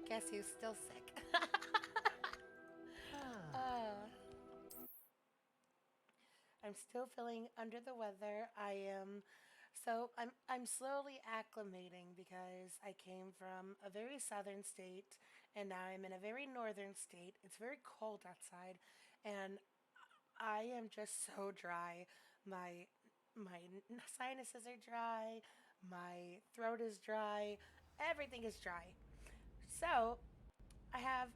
Guess who's still sick? Ah. uh, I'm still feeling under the weather. I'm slowly acclimating because I came from a very southern state and now I'm in a very northern state. It's very cold outside and I am just so dry. My my sinuses are dry, my throat is dry, everything is dry. So, I have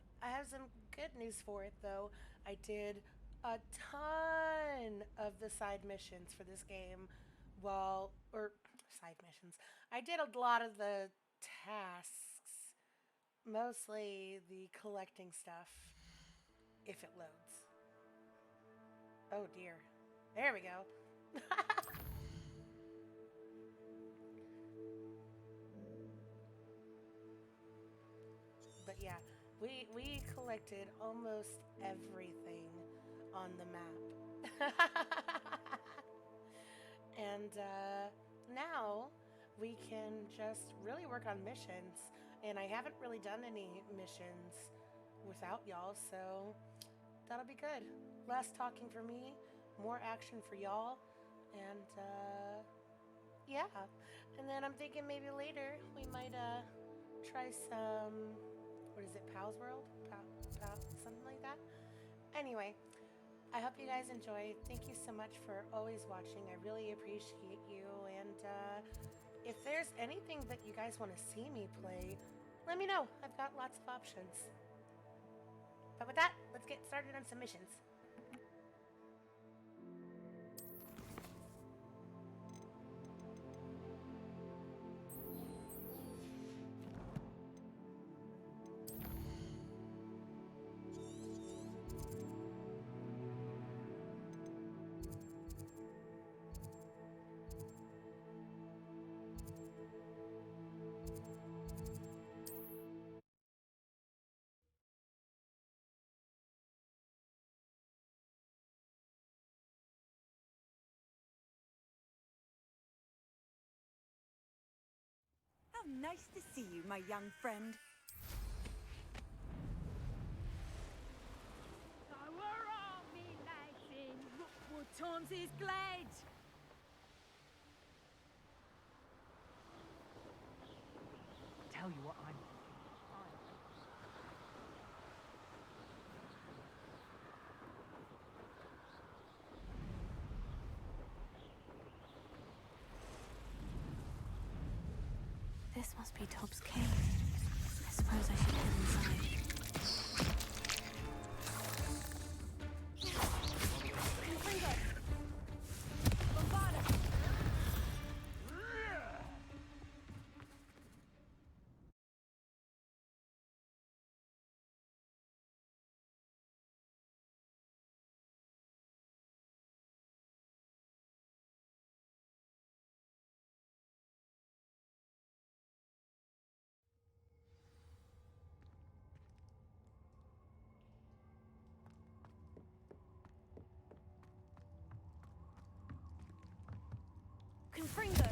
some good news for it though. I did a ton of the side missions for this game. Well, or side missions. I did a lot of the tasks, mostly the collecting stuff if it loads. Oh dear. There we go. But yeah, we collected almost everything on the map. And now we can just really work on missions. And I haven't really done any missions without y'all, so that'll be good. Less talking for me, more action for y'all, and yeah. And then I'm thinking maybe later we might try some, what is it, Pal's World? Something like that. Anyway, I hope you guys enjoy. Thank you so much for always watching. I really appreciate you. And if there's anything that you guys want to see me play, let me know. I've got lots of options. But with that, let's get started on some missions. How nice to see you, my young friend. Where are me lads in Rookwood Tom's glad? Tell you what I'm thinking. This must be Tob's cave. I suppose I should head inside. Confringo! Bombarda! Confringo!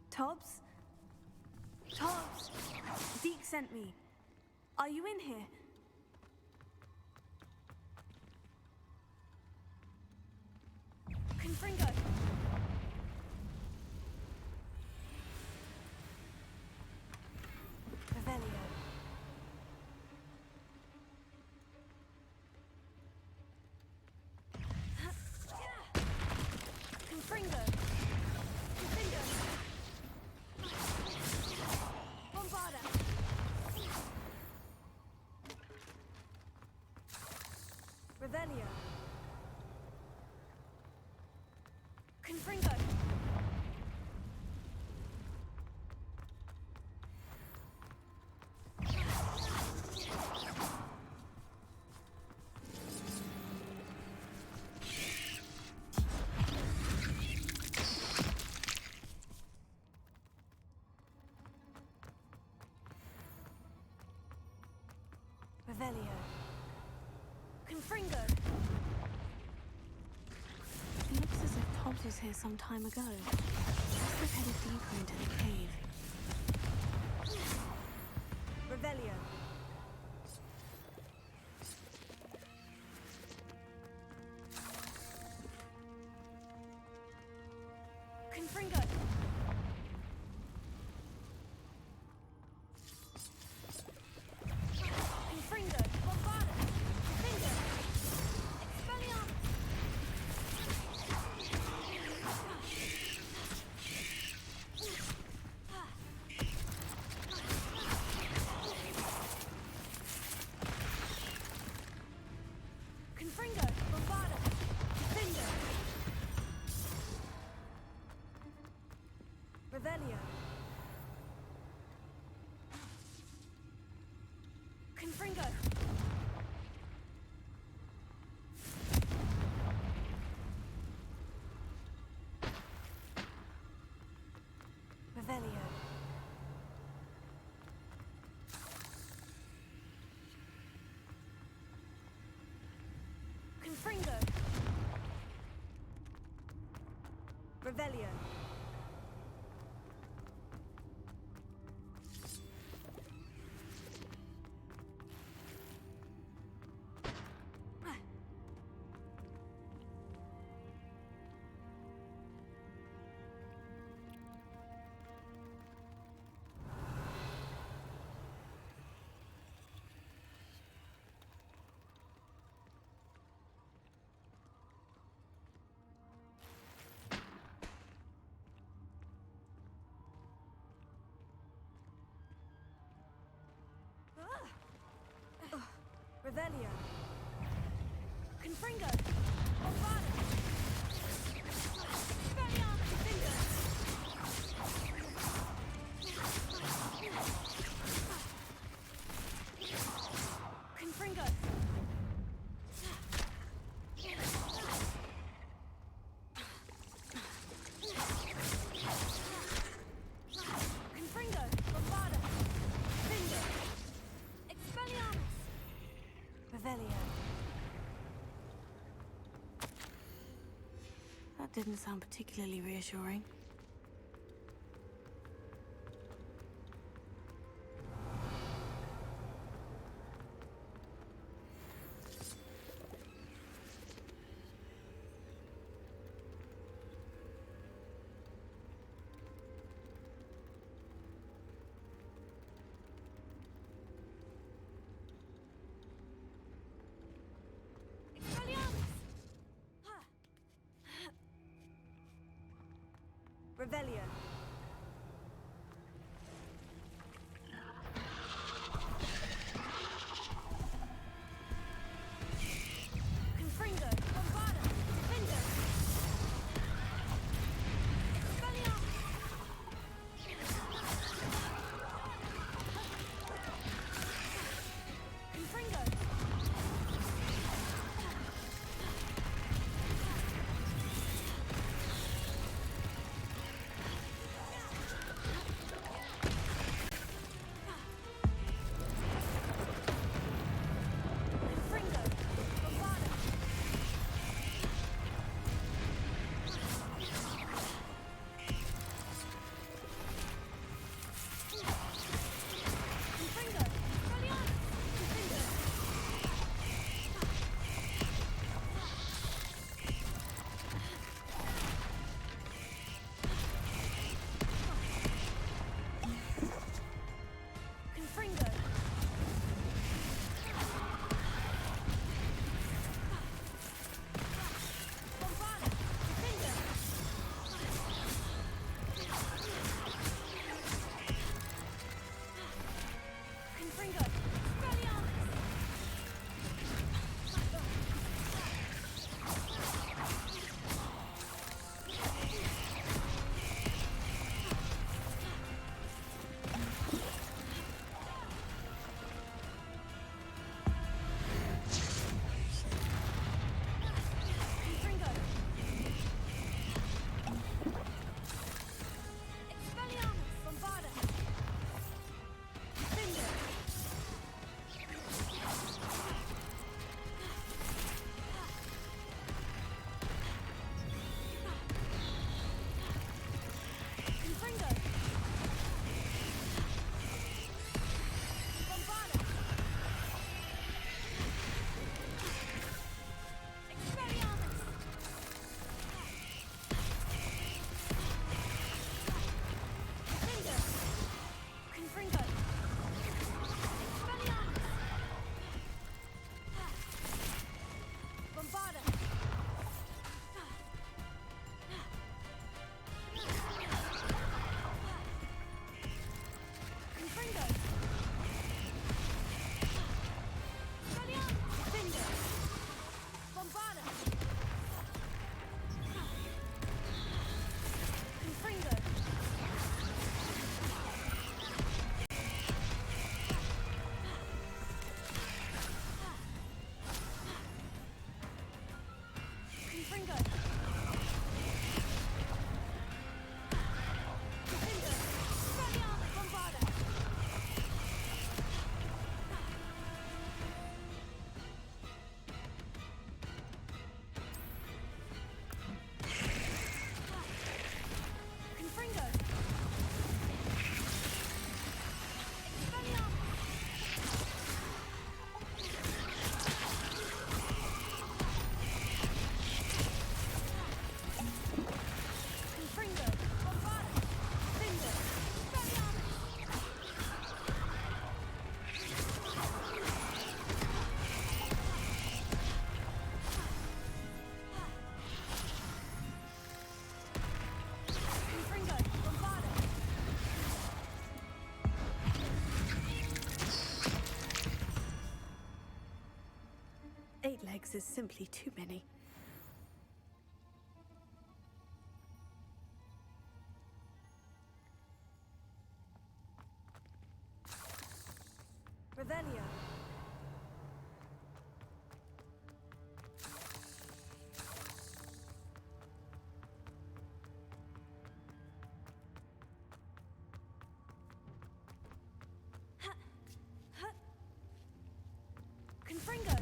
Tobbs? Tobbs! Deke sent me. Are you in here? Confringo! Revelio. Confringo! Confringo! Bombarda! Revelio. Confringo! Revelio. Confringo! It looks as if Tobbs Tobbs was here some time ago. Must have headed deeper into the cave. Revelio. Confringo. Confringo. Bombardus. Confringo. Expelliarmus. Confringo. Bombardus. Confringo. Revelio. Confringo. Revelio. Confringo. Revelio. Revelio. Confringo. Bombardus. Expelliarmus. Confringo. Confringo. Confringo. Bombardus. Confringo. Expelliarmus. Revelio. That didn't sound particularly reassuring. Expelliarmus. Revelio. Confringo. Bombardus. Defendo. Expelliarmus. Confringo. is simply too many. Revelio. Confringo.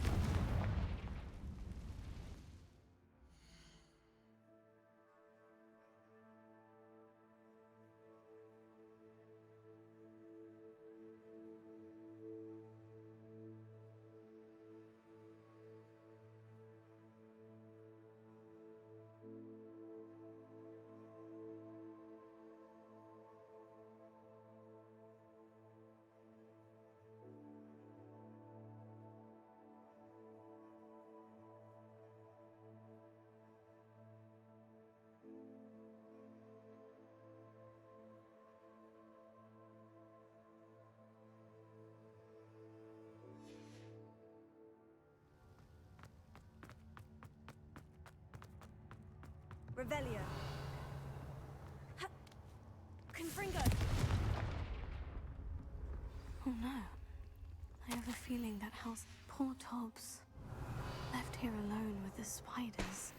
Revelio. Confringo. Oh no. I have a feeling that house. Poor Tobbs. Left here alone with the spiders.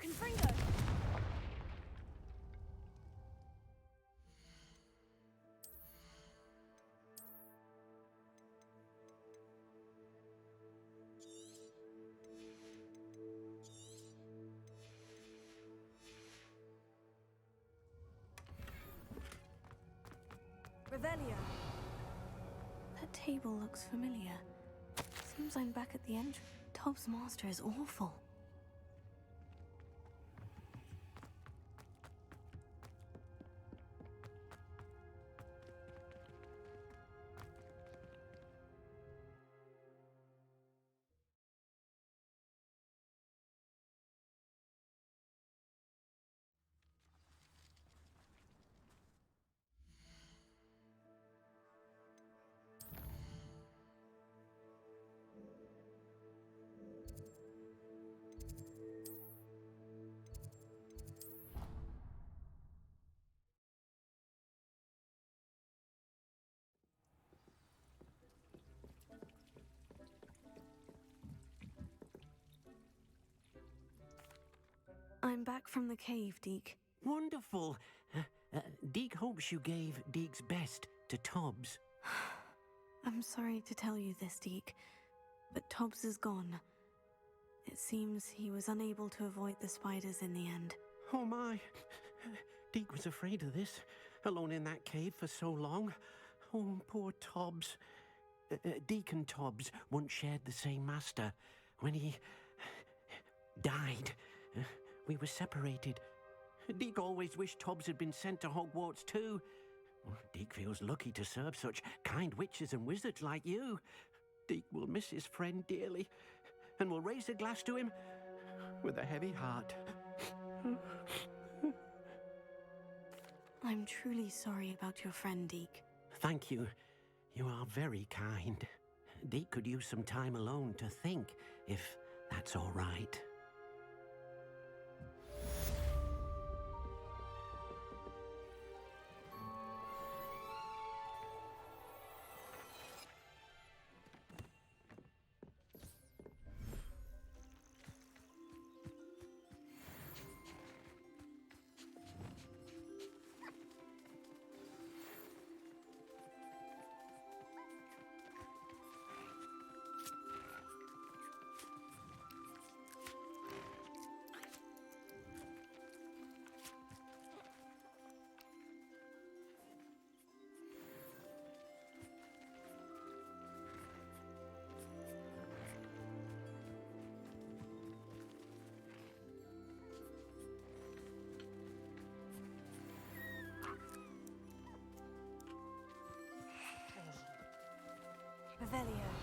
Confringo. Revelio. That table looks familiar. Seems I'm back at the entrance. Tobbs' master is awful. I'm back from the cave, Deke. Wonderful. Deke hopes you gave Deke's best to Tobbs. I'm sorry to tell you this, Deke, but Tobbs is gone. It seems he was unable to avoid the spiders in the end. Oh my. Deke was afraid of this, alone in that cave for so long. Oh, poor Tobbs. Deke and Tobbs once shared the same master. When he died, we were separated. Deke always wished Tobbs had been sent to Hogwarts too. Deke feels lucky to serve such kind witches and wizards like you. Deke will miss his friend dearly, and will raise a glass to him with a heavy heart. I'm truly sorry about your friend, Deke. Thank you. You are very kind. Deke could use some time alone to think, if that's all right. Revelio.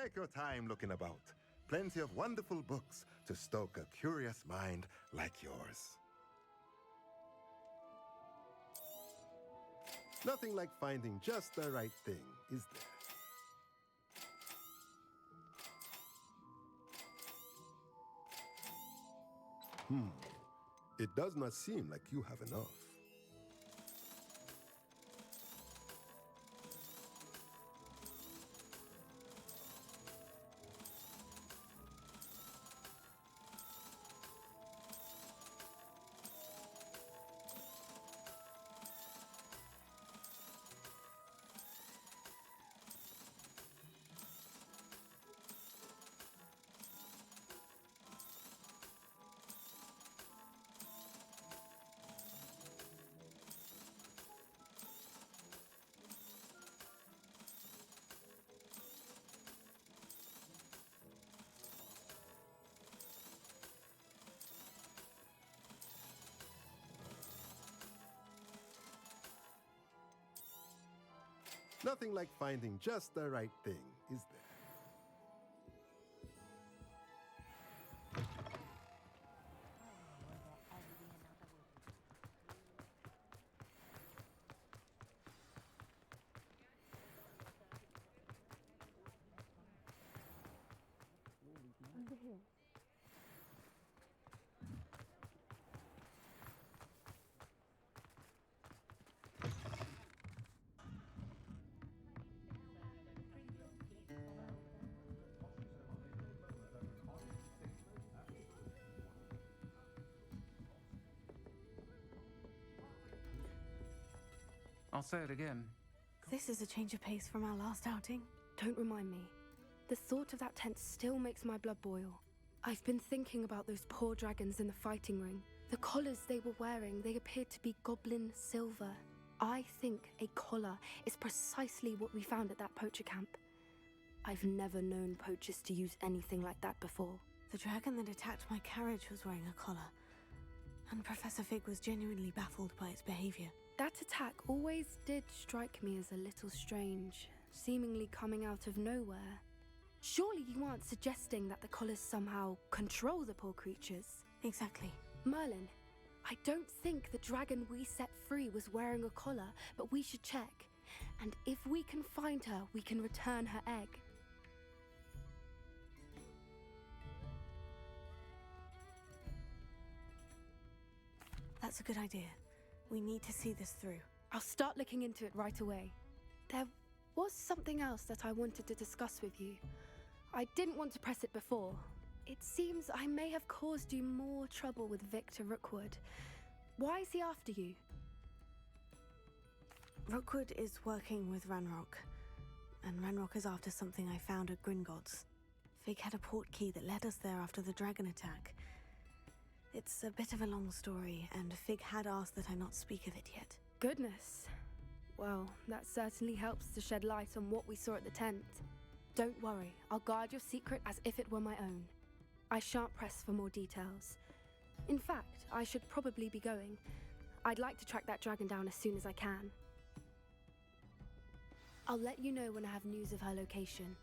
Take your time looking about. Plenty of wonderful books to stoke a curious mind like yours. Nothing like finding just the right thing, is there? It does not seem like you have enough. Nothing like finding just the right thing, is there? I'll say it again. This is a change of pace from our last outing. Don't remind me. The thought of that tent still makes my blood boil. I've been thinking about those poor dragons in the fighting ring. The collars they were wearing, they appeared to be goblin silver. I think a collar is precisely what we found at that poacher camp. I've never known poachers to use anything like that before. The dragon that attacked my carriage was wearing a collar, and Professor Fig was genuinely baffled by its behavior. That attack always did strike me as a little strange, seemingly coming out of nowhere. Surely you aren't suggesting that the collars somehow control the poor creatures? Exactly. Merlin, I don't think the dragon we set free was wearing a collar, but we should check. And if we can find her, we can return her egg. That's a good idea. We need to see this through. I'll start looking into it right away. There was something else that I wanted to discuss with you. I didn't want to press it before. It seems I may have caused you more trouble with Victor Rookwood. Why is he after you? Rookwood is working with Ranrock, and Ranrock is after something I found at Gringotts. Fig had a port key that led us there after the dragon attack. It's a bit of a long story, and Fig had asked that I not speak of it yet. Goodness. Well, that certainly helps to shed light on what we saw at the tent. Don't worry, I'll guard your secret as if it were my own. I shan't press for more details. In fact, I should probably be going. I'd like to track that dragon down as soon as I can. I'll let you know when I have news of her location.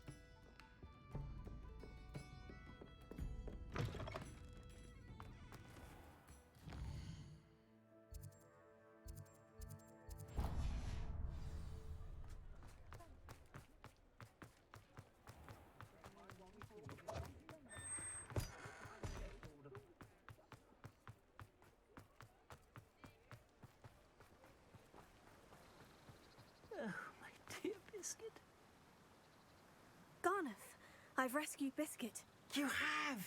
Biscuit? Garneth, I've rescued Biscuit. You have?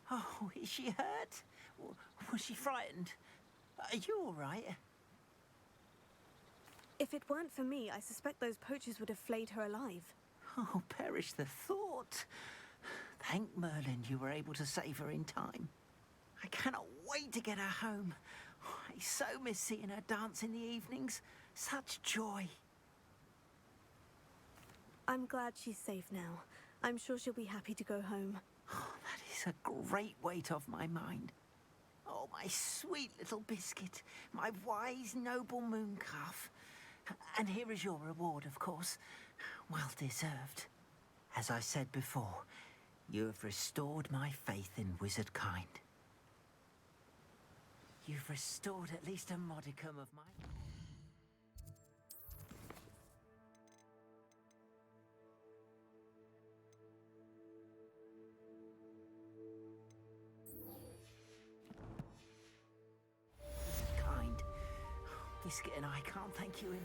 Oh, is she hurt? Was she frightened? Are you all right? If it weren't for me, I suspect those poachers would have flayed her alive. Oh, perish the thought. Thank Merlin you were able to save her in time. I cannot wait to get her home. I so miss seeing her dance in the evenings. Such joy. I'm glad she's safe now. I'm sure she'll be happy to go home. Oh, that is a great weight off my mind. Oh, my sweet little Biscuit, my wise, noble mooncalf. And here is your reward, of course. Well deserved. As I said before, you have restored my faith in wizard kind. You've restored at least a modicum of my... kind. Biscuit and I can't thank you enough.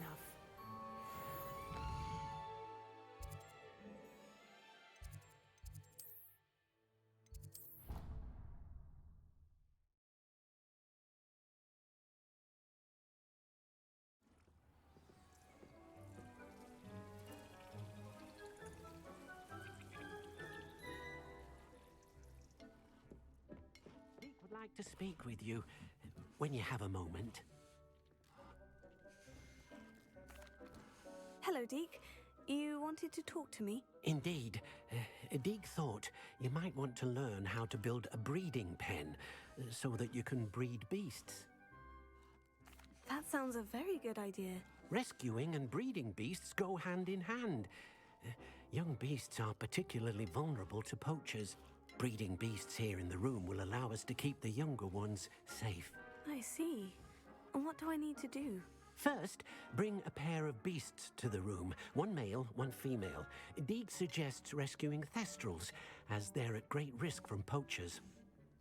Deke would like to speak with you when you have a moment. Hello, Deke. You wanted to talk to me? Indeed. Deke thought you might want to learn how to build a breeding pen so that you can breed beasts. That sounds a very good idea. Rescuing and breeding beasts go hand in hand. Young beasts are particularly vulnerable to poachers. Breeding beasts here in the room will allow us to keep the younger ones safe. I see. And what do I need to do? First, bring a pair of beasts to the room. One male, one female. Deke suggests rescuing thestrals, as they're at great risk from poachers.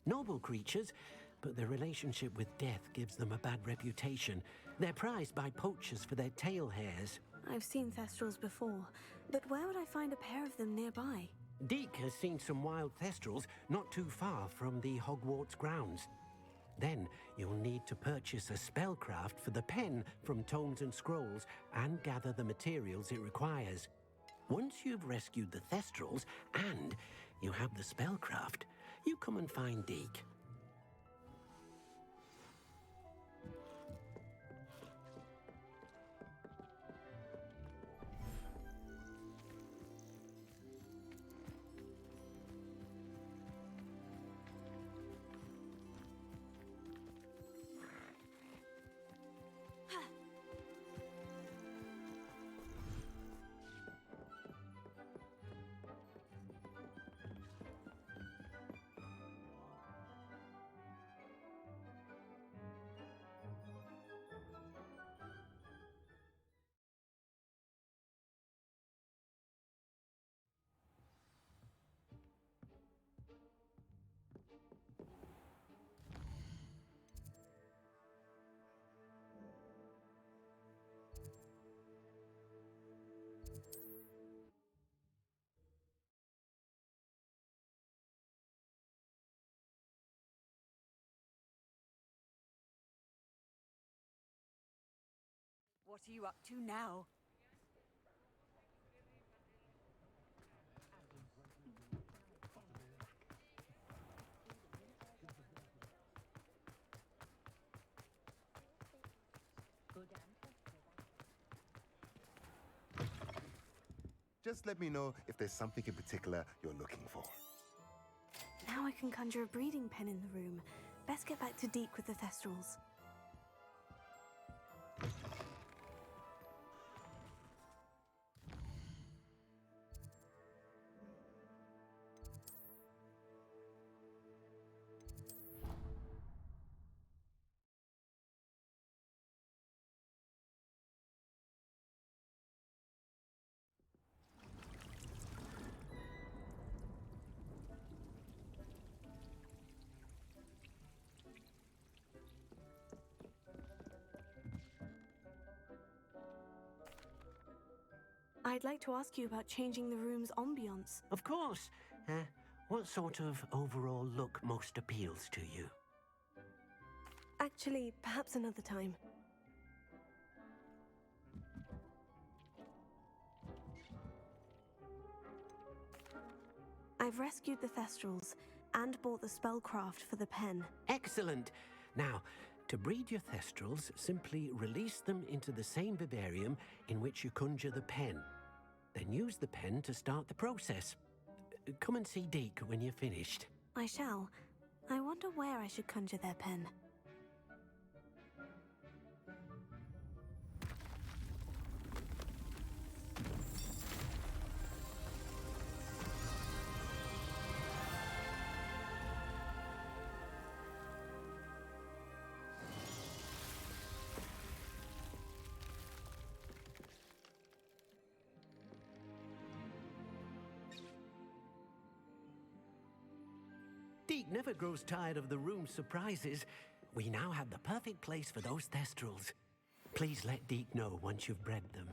Noble creatures, but their relationship with death gives them a bad reputation. They're prized by poachers for their tail hairs. I've seen thestrals before, but where would I find a pair of them nearby? Deke has seen some wild thestrals not too far from the Hogwarts grounds. Then you'll need to purchase a spellcraft for the pen from Tomes and Scrolls and gather the materials it requires. Once you've rescued the thestrals and you have the spellcraft, you come and find Deke. What are you up to now? Just let me know if there's something in particular you're looking for. Now I can conjure a breeding pen in the room. Best get back to Deke with the thestrals. I'd like to ask you about changing the room's ambiance. Of course. What sort of overall look most appeals to you? Actually, perhaps another time. I've rescued the thestrals and bought the spellcraft for the pen. Excellent. Now, to breed your thestrals, simply release them into the same vivarium in which you conjure the pen. Then use the pen to start the process. Come and see Deke when you're finished. I shall. I wonder where I should conjure their pen. Deke never grows tired of the room's surprises. We now have the perfect place for those thestrals. Please let Deke know once you've bred them.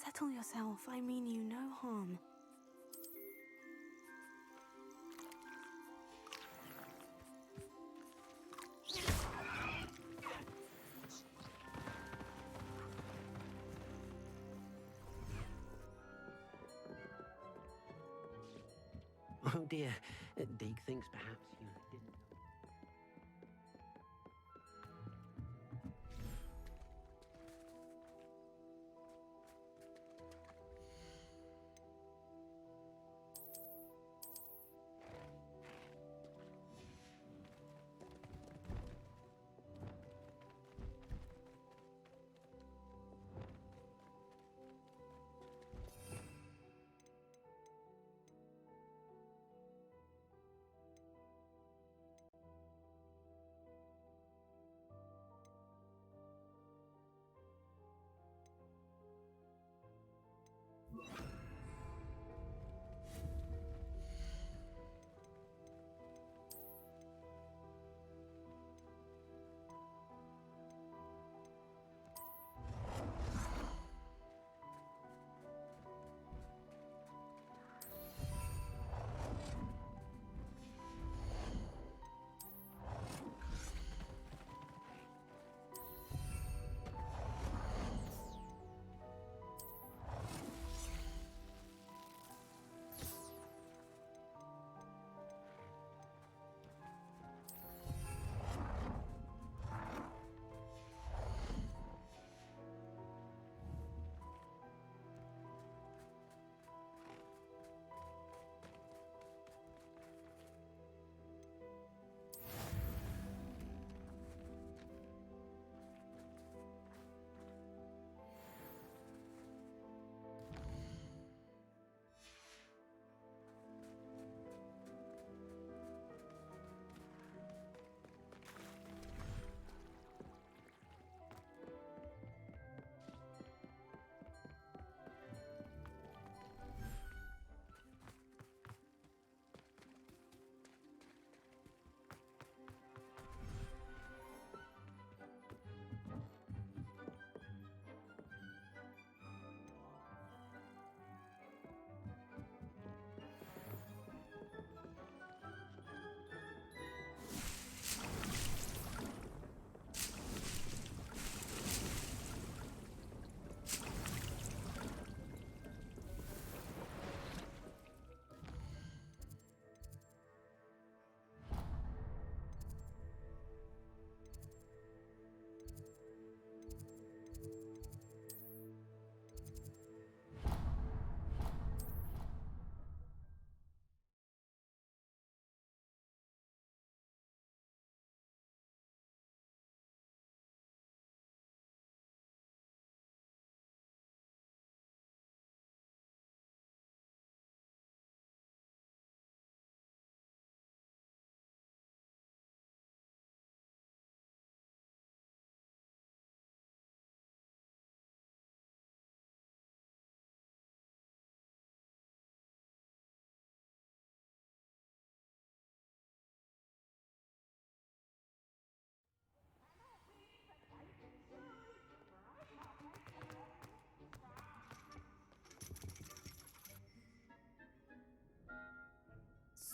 Settle yourself. I mean you no harm. Oh dear, Deke thinks perhaps you didn't.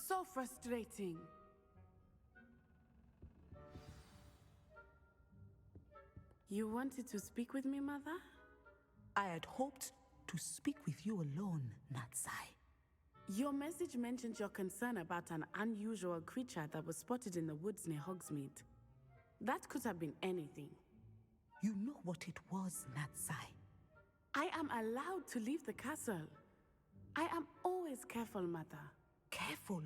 So frustrating. You wanted to speak with me, Mother? I had hoped to speak with you alone, Natsai. Your message mentioned your concern about an unusual creature that was spotted in the woods near Hogsmeade. That could have been anything. You know what it was, Natsai. I am allowed to leave the castle. I am always careful, Mother. Careful.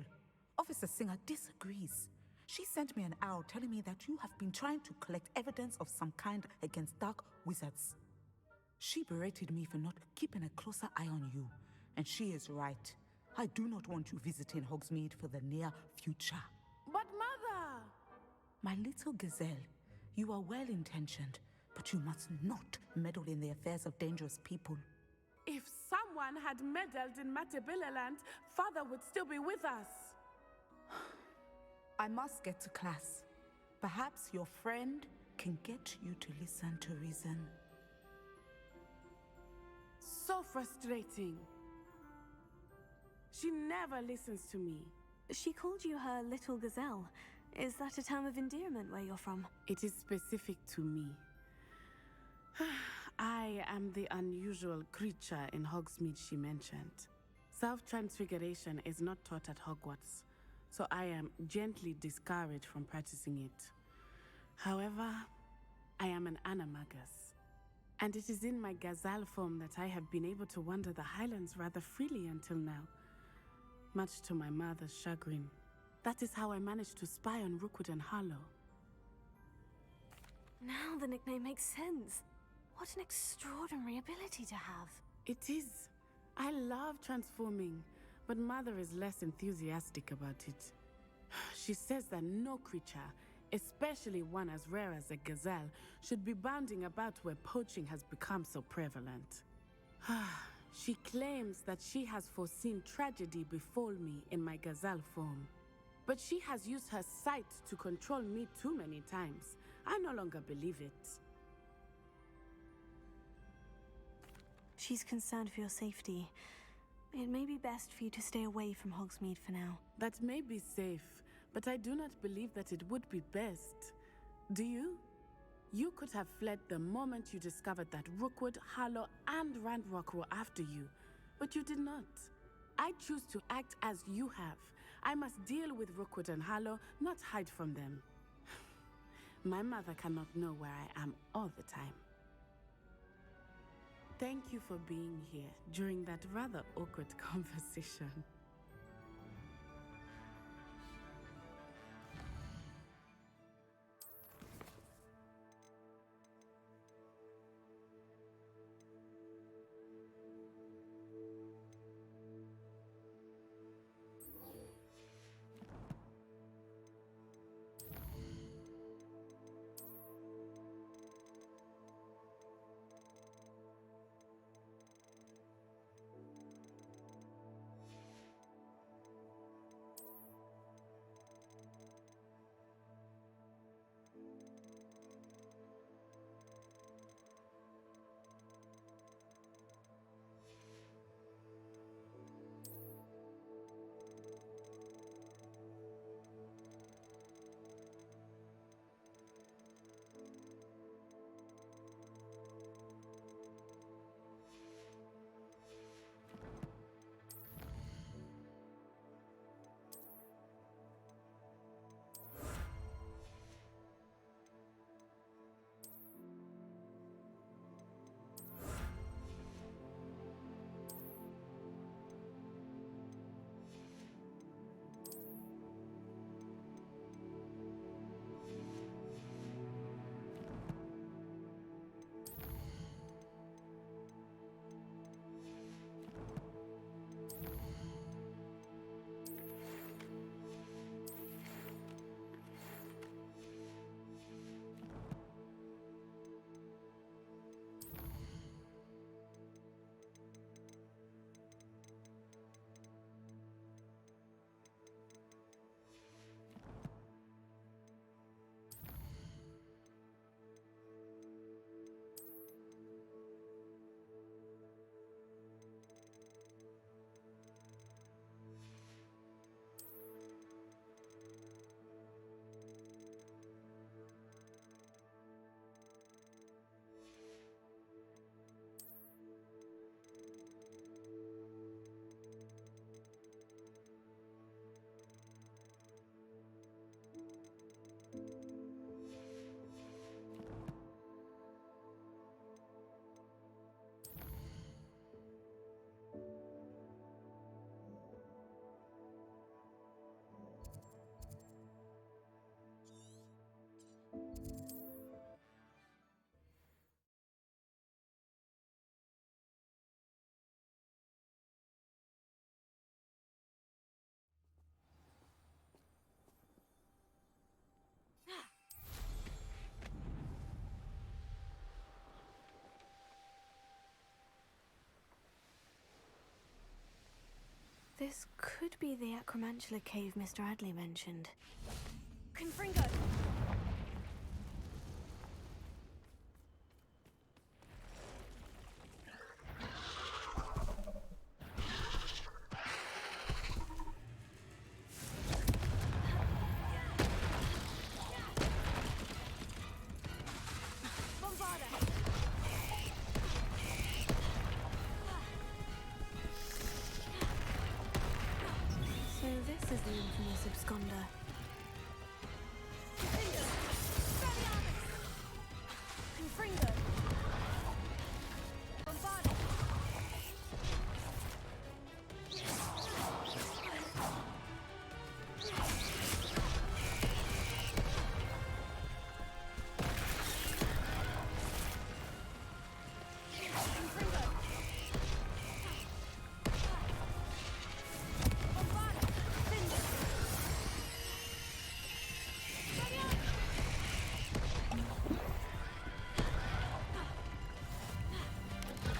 Officer Singer disagrees. She sent me an arrow telling me that you have been trying to collect evidence of some kind against dark wizards. She berated me for not keeping a closer eye on you, and she is right. I do not want you visiting Hogsmeade for the near future. But Mother! My little gazelle, you are well-intentioned, but you must not meddle in the affairs of dangerous people. If someone had meddled in Matabeleland, Father would still be with us. I must get to class. Perhaps your friend can get you to listen to reason. So frustrating. She never listens to me. She called you her little gazelle. Is that a term of endearment where you're from? It is specific to me. I am the unusual creature in Hogsmeade she mentioned. Self-transfiguration is not taught at Hogwarts, so I am gently discouraged from practicing it. However, I am an animagus, and it is in my gazelle form that I have been able to wander the Highlands rather freely until now, much to my mother's chagrin. That is how I managed to spy on Rookwood and Harlow. Now the nickname makes sense. What an extraordinary ability to have. It is. I love transforming, but Mother is less enthusiastic about it. She says that no creature, especially one as rare as a gazelle, should be bounding about where poaching has become so prevalent. She claims that she has foreseen tragedy befall me in my gazelle form. But she has used her sight to control me too many times. I no longer believe it. She's concerned for your safety. It may be best for you to stay away from Hogsmeade for now. That may be safe, but I do not believe that it would be best. Do you? You could have fled the moment you discovered that Rookwood, Harlow, and Ranrock were after you, but you did not. I choose to act as you have. I must deal with Rookwood and Harlow, not hide from them. My mother cannot know where I am all the time. Thank you for being here during that rather awkward conversation. This could be the Acromantula cave Mr. Adley mentioned. Confringo! So this is the infamous absconder. Confringo! Bombarda! Confringo! Bombarda! Finder! Confringo!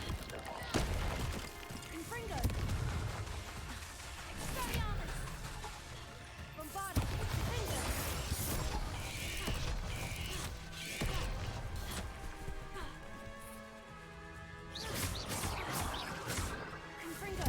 Expelliarmus! Bombarda! Finder! Confringo!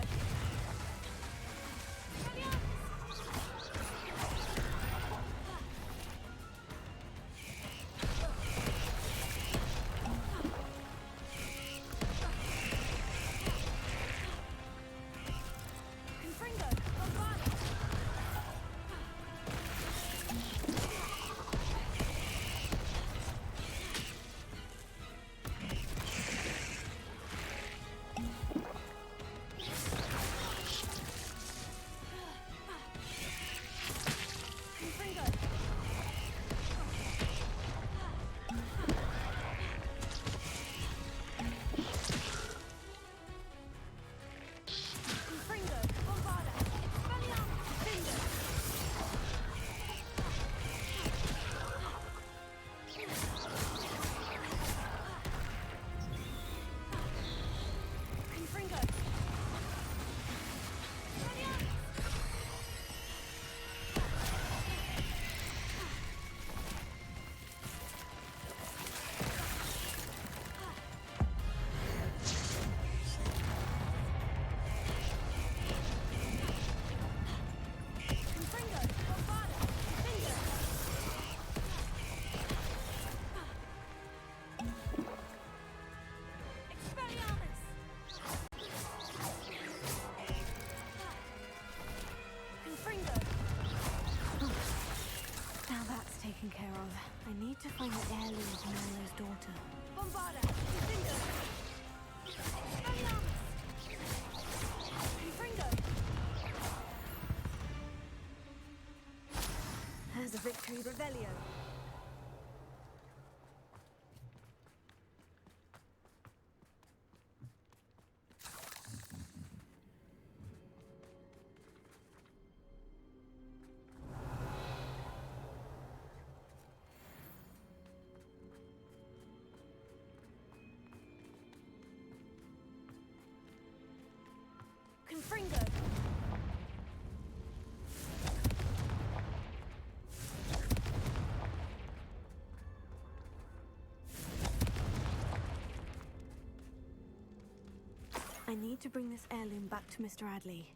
Confringo! Bombarda! Confringo! Confringo! Bombarda! Expelliarmus! Finder! Confringo! Confringo! Bombarda! Finder! Expelliarmus! Confringo! Now that's taken care of. I need to find the heirloom of Milo's daughter. Bombarda! Finder! Expelliarmus! Confringo! There's a victory, Revelio. Confringo! I need to bring this heirloom back to Mr. Adley.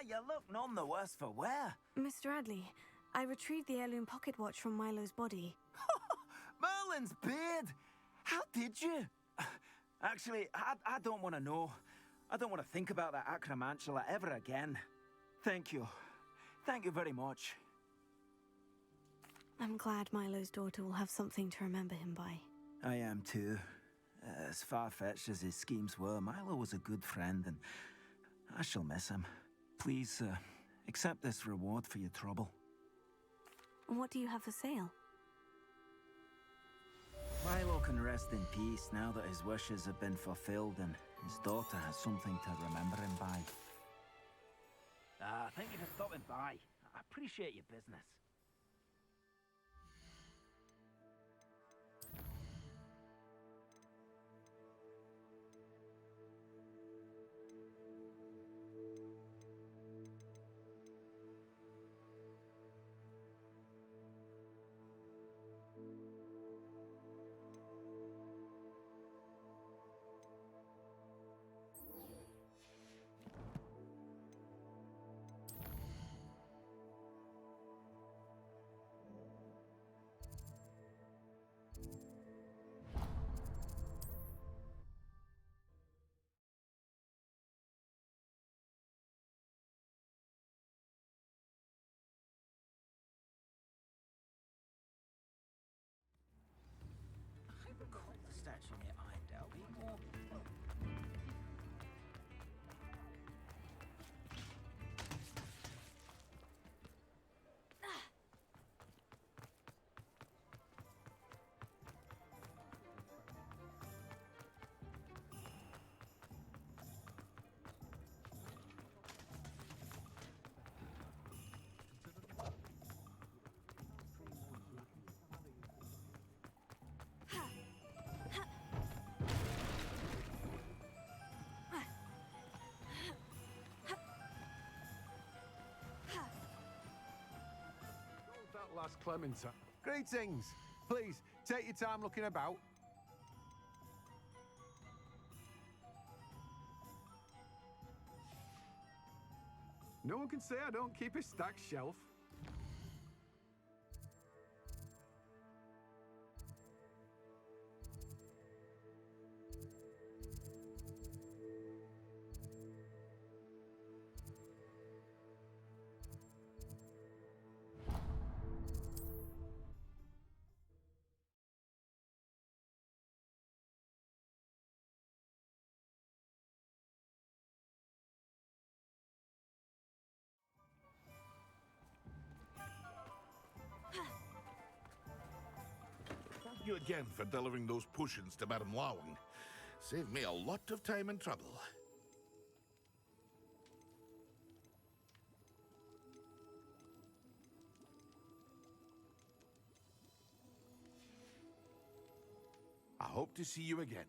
You look none the worse for wear. Mr. Adley, I retrieved the heirloom pocket watch from Milo's body. Merlin's beard! How did you? Actually, I don't want to know. I don't want to think about that Acromantula ever again. Thank you. Thank you very much. I'm glad Milo's daughter will have something to remember him by. I am too. As far-fetched as his schemes were, Milo was a good friend, and I shall miss him. Please, accept this reward for your trouble. What do you have for sale? Milo can rest in peace now that his wishes have been fulfilled and his daughter has something to remember him by. Thank you for stopping by. I appreciate your business. The statue near Irondale be more... That last Clementine. Greetings. Please, take your time looking about. No one can say I don't keep a stacked shelf. Thank you again for delivering those potions to Madame Lawing. Saved me a lot of time and trouble. I hope to see you again.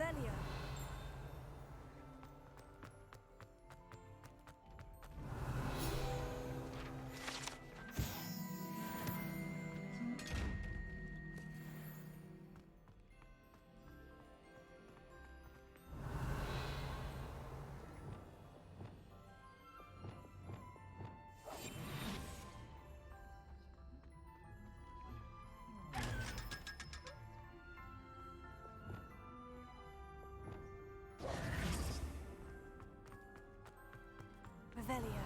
Revelio. Revelio.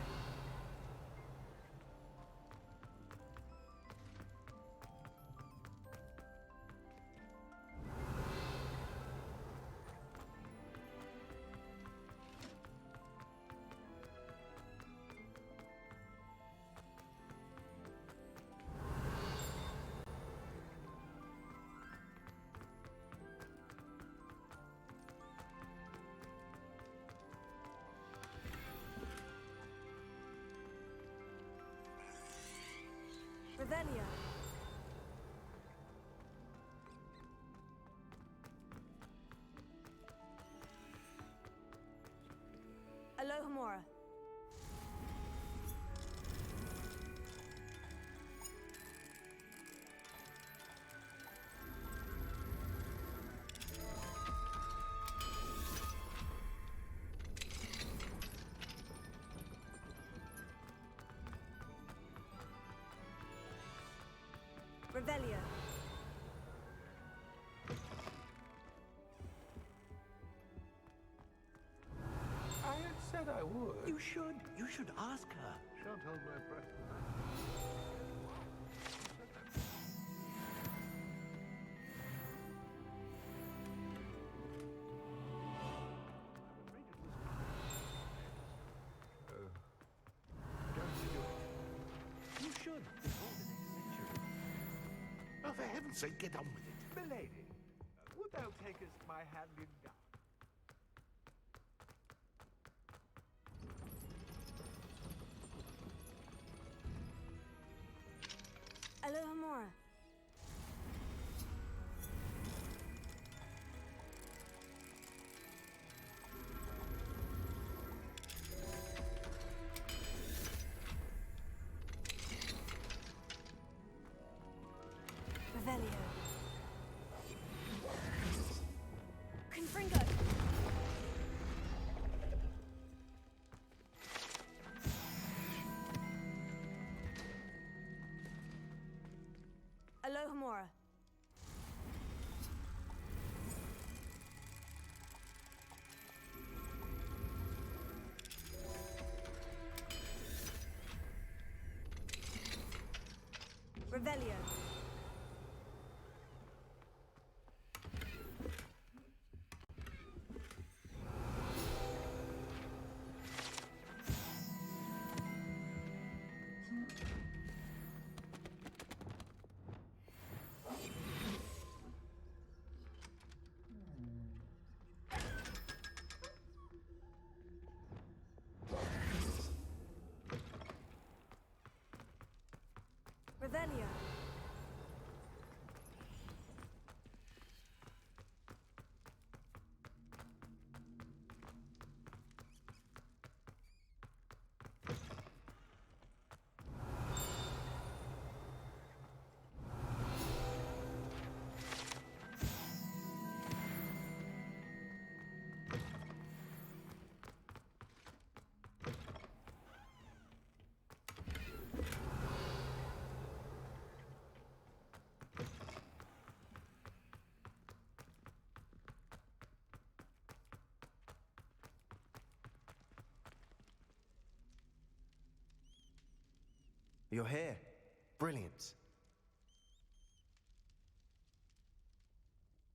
Revelio. Alohomora. Revelio. I had said I would. You should. You should ask her. Shan't hold my breath. You should. Before the next century. Oh, for heaven's sake, get on with it. Milady, would thou take us my hand in down? Alohomora. Revelio. Confringo. Alohomora. Revelio. Revelio. You're here. Brilliant.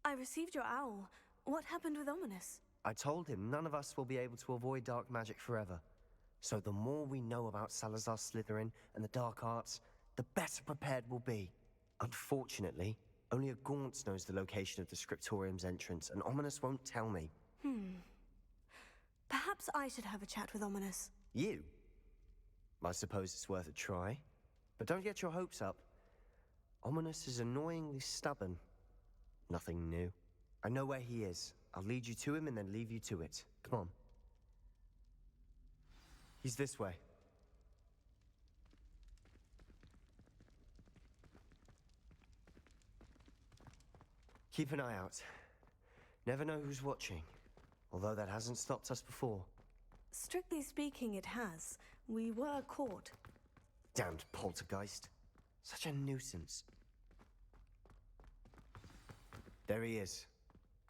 I received your owl. What happened with Ominous? I told him none of us will be able to avoid dark magic forever. So the more we know about Salazar Slytherin and the dark arts, the better prepared we'll be. Unfortunately, only a Gaunt knows the location of the Scriptorium's entrance, and Ominous won't tell me. Perhaps I should have a chat with Ominous. You? I suppose it's worth a try. But don't get your hopes up. Ominous is annoyingly stubborn. Nothing new. I know where he is. I'll lead you to him and then leave you to it. Come on. He's this way. Keep an eye out. Never know who's watching. Although that hasn't stopped us before. Strictly speaking, it has. We were caught. Damned poltergeist. Such a nuisance. There he is.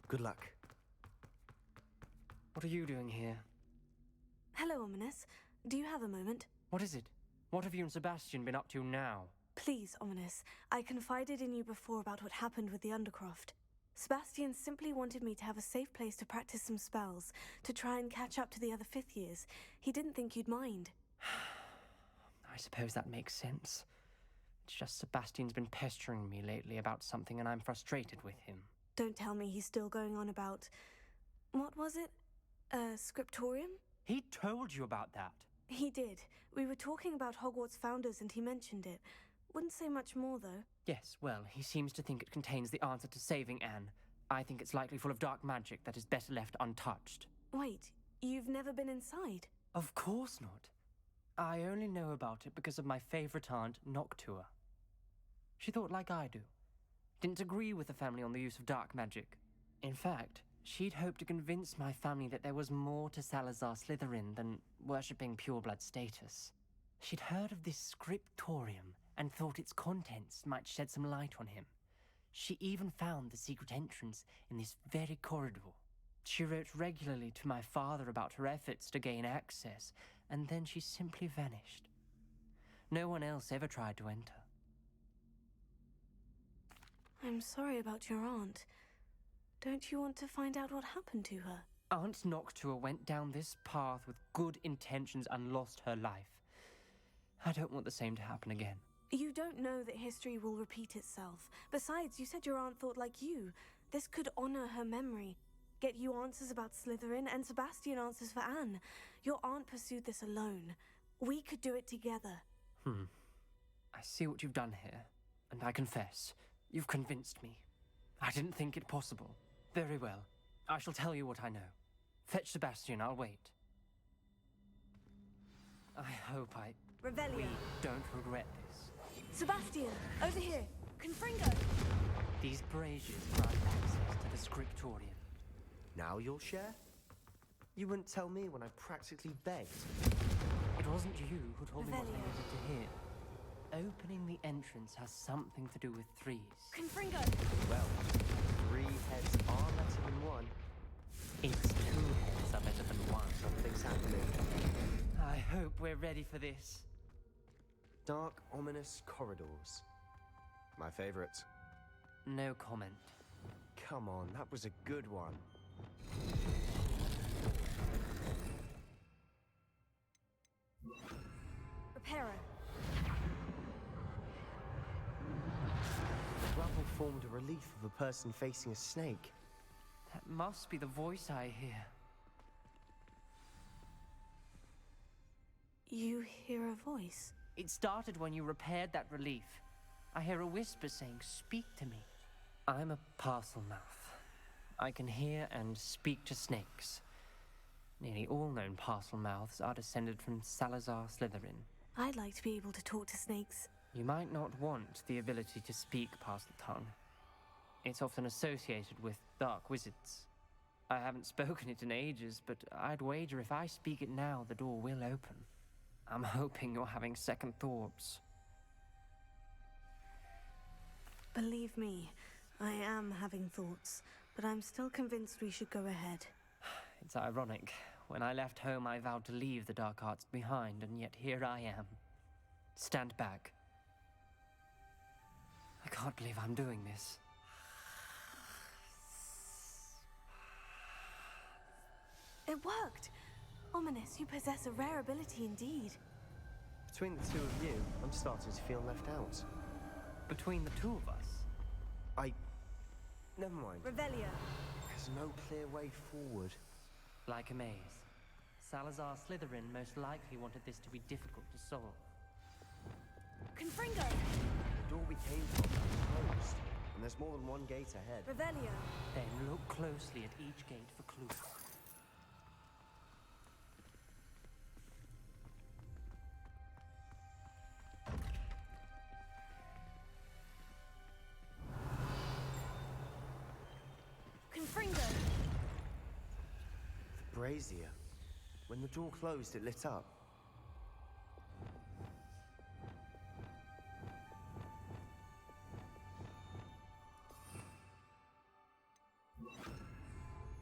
Good luck. What are you doing here? Hello, Ominous. Do you have a moment? What is it? What have you and Sebastian been up to now? Please, Ominous. I confided in you before about what happened with the Undercroft. Sebastian simply wanted me to have a safe place to practice some spells, to try and catch up to the other fifth years. He didn't think you'd mind. I suppose that makes sense. It's just Sebastian's been pestering me lately about something and I'm frustrated with him. Don't tell me he's still going on about... What was it? Scriptorium? He told you about that? He did. We were talking about Hogwarts founders and he mentioned it. Wouldn't say much more, though. Yes, well, he seems to think it contains the answer to saving Anne. I think it's likely full of dark magic that is better left untouched. Wait, you've never been inside? Of course not. I only know about it because of my favorite aunt, Noctua. She thought like I do. Didn't agree with the family on the use of dark magic. In fact, she'd hoped to convince my family that there was more to Salazar Slytherin than worshipping pureblood status. She'd heard of this scriptorium and thought its contents might shed some light on him. She even found the secret entrance in this very corridor. She wrote regularly to my father about her efforts to gain access, and then she simply vanished. No one else ever tried to enter. I'm sorry about your aunt. Don't you want to find out what happened to her? Aunt Noctua went down this path with good intentions and lost her life. I don't want the same to happen again. You don't know that history will repeat itself. Besides, you said your aunt thought like you. This could honor her memory. Get you answers about Slytherin, and Sebastian answers for Anne. Your aunt pursued this alone. We could do it together. I see what you've done here, and I confess, you've convinced me. I didn't think it possible. Very well. I shall tell you what I know. Fetch Sebastian, I'll wait. I hope Revelio. we don't regret this. Sebastian, over here. Confringo. These braziers grant access to the scriptorium. Now you'll share? You wouldn't tell me when I practically begged. It wasn't you who told me what I Revelio. needed to hear. Opening the entrance has something to do with threes. Confringo. Well, 3 heads are better than 1. It's 2 heads are better than 1. Something's happening. I hope we're ready for this. Dark, ominous corridors. My favorite. No comment. Come on, that was a good one. Reparo. The rubble formed a relief of a person facing a snake. That must be the voice I hear. You hear a voice? It started when you repaired that relief. I hear a whisper saying, "Speak to me." I'm a parcel mouth. I can hear and speak to snakes. Nearly all known parcel mouths are descended from Salazar Slytherin. I'd like to be able to talk to snakes. You might not want the ability to speak parcel tongue. It's often associated with dark wizards. I haven't spoken it in ages, but I'd wager if I speak it now, the door will open. I'm hoping you're having second thoughts. Believe me, I am having thoughts, but I'm still convinced we should go ahead. It's ironic. When I left home, I vowed to leave the dark arts behind, and yet here I am. Stand back. I can't believe I'm doing this. It worked! Ominous, you possess a rare ability indeed. Between the two of you, I'm starting to feel left out. Between the two of us? Never mind. Revelio. There's no clear way forward. Like a maze. Salazar Slytherin most likely wanted this to be difficult to solve. Confringo! The door we came from was closed, and and there's more than one gate ahead. Revelio. Then look closely at each gate for clues. Confringo. The brazier. When the door closed, it lit up.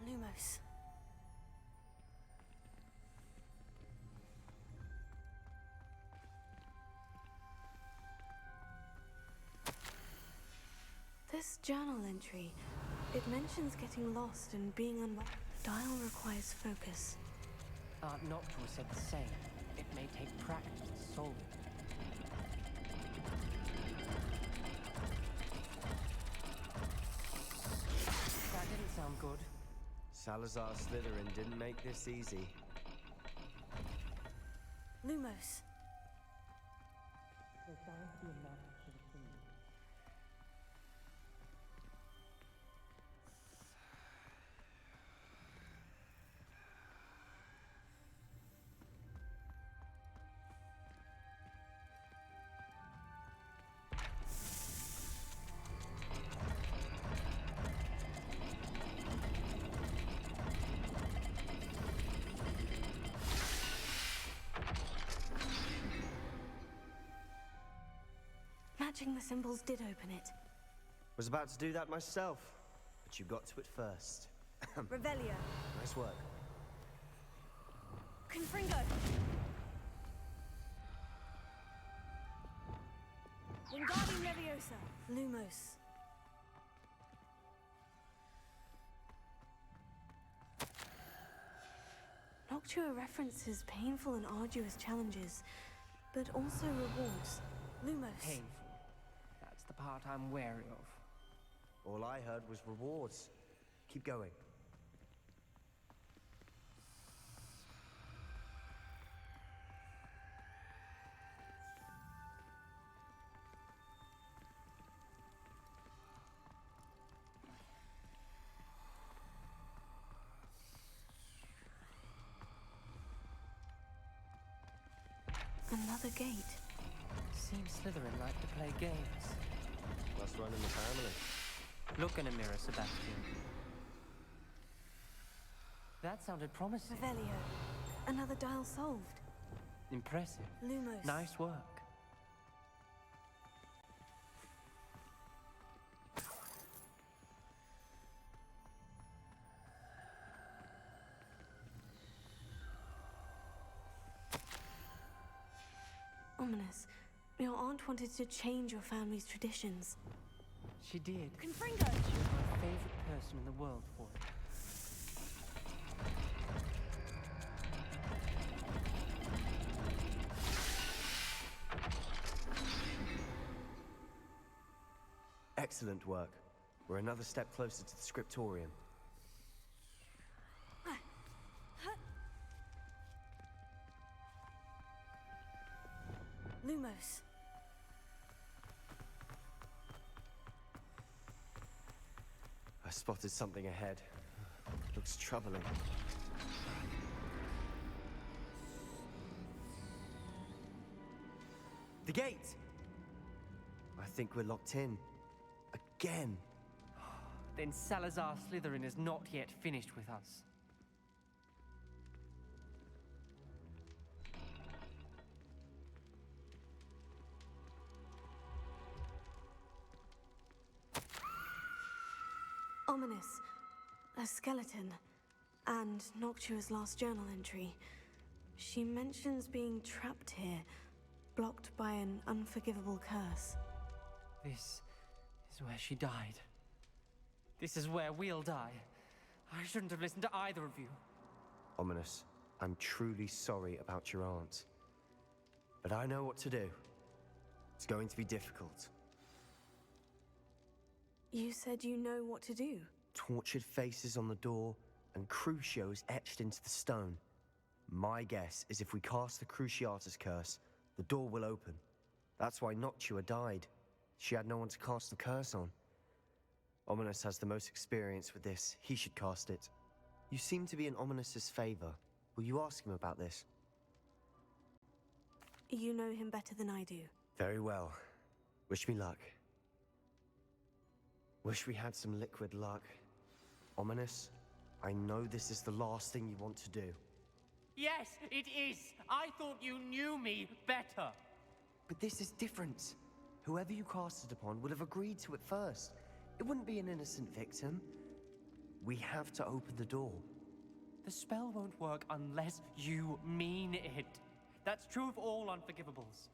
Lumos. This journal entry, it mentions getting lost and being unlocked. The dial requires focus. Aunt Noctua said the same. It may take practice to solve it. That didn't sound good. Salazar Slytherin didn't make this easy. Lumos. Matching the symbols did open it. Was about to do that myself, but you got to it first. Revelio. Nice work. Confringo. Wingardium Leviosa. Lumos. Noctua references painful and arduous challenges, but also rewards. Lumos. Painful. That's the part I'm wary of. All I heard was rewards. Keep going. Another gate. Seems Slytherin like to play games. Must run in the family. Look in a mirror, Sebastian. That sounded promising. Revelio. Another dial solved. Impressive. Lumos. Nice work. Ominous. Your aunt wanted to change your family's traditions. She did. Confringo! She was my favorite person in the world for it. Excellent work. We're another step closer to the scriptorium. Lumos. I spotted something ahead. Looks troubling. The gate! I think we're locked in. Again. Then Salazar Slytherin is not yet finished with us. Ominous. A skeleton. And Noctua's last journal entry. She mentions being trapped here, blocked by an unforgivable curse. This is where she died. This is where we'll die. I shouldn't have listened to either of you. Ominous, I'm truly sorry about your aunt. But I know what to do. It's going to be difficult. You said you know what to do. Tortured faces on the door and Crucios etched into the stone. My guess is if we cast the Cruciatus curse, the door will open. That's why Noctua died. She had no one to cast the curse on. Ominous has the most experience with this. He should cast it. You seem to be in Ominous's favor. Will you ask him about this? You know him better than I do. Very well. Wish me luck. Wish we had some liquid luck. Ominous, I know this is the last thing you want to do. Yes, it is. I thought you knew me better. But this is different. Whoever you cast it upon would have agreed to it first. It wouldn't be an innocent victim. We have to open the door. The spell won't work unless you mean it. That's true of all unforgivables.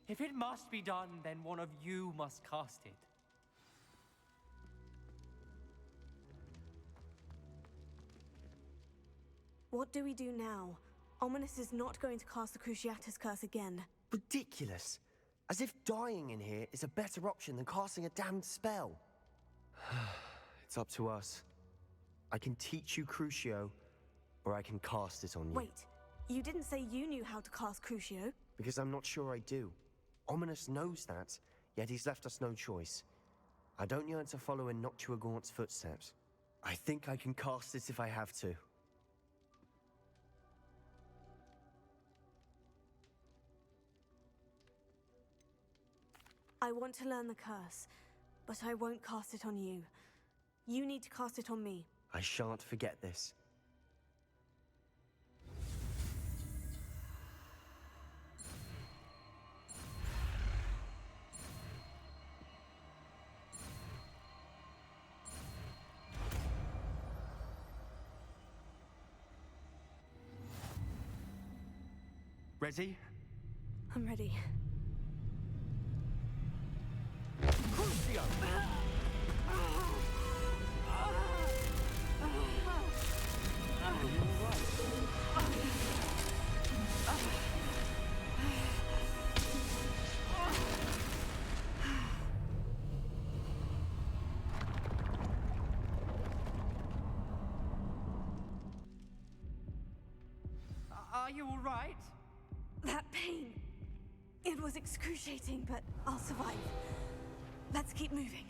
If it must be done, then one of you must cast it. What do we do now? Ominous is not going to cast the Cruciatus Curse again. Ridiculous. As if dying in here is a better option than casting a damned spell. It's up to us. I can teach you Crucio, or I can cast it on you. Wait, you didn't say you knew how to cast Crucio? Because I'm not sure I do. Ominous knows that, yet he's left us no choice. I don't yearn to follow in Noctua Gaunt's footsteps. I think I can cast it if I have to. I want to learn the curse, but I won't cast it on you. You need to cast it on me. I shan't forget this. Ready? I'm ready. Crucio! Are you all right? That pain. It was excruciating, but I'll survive. Let's keep moving.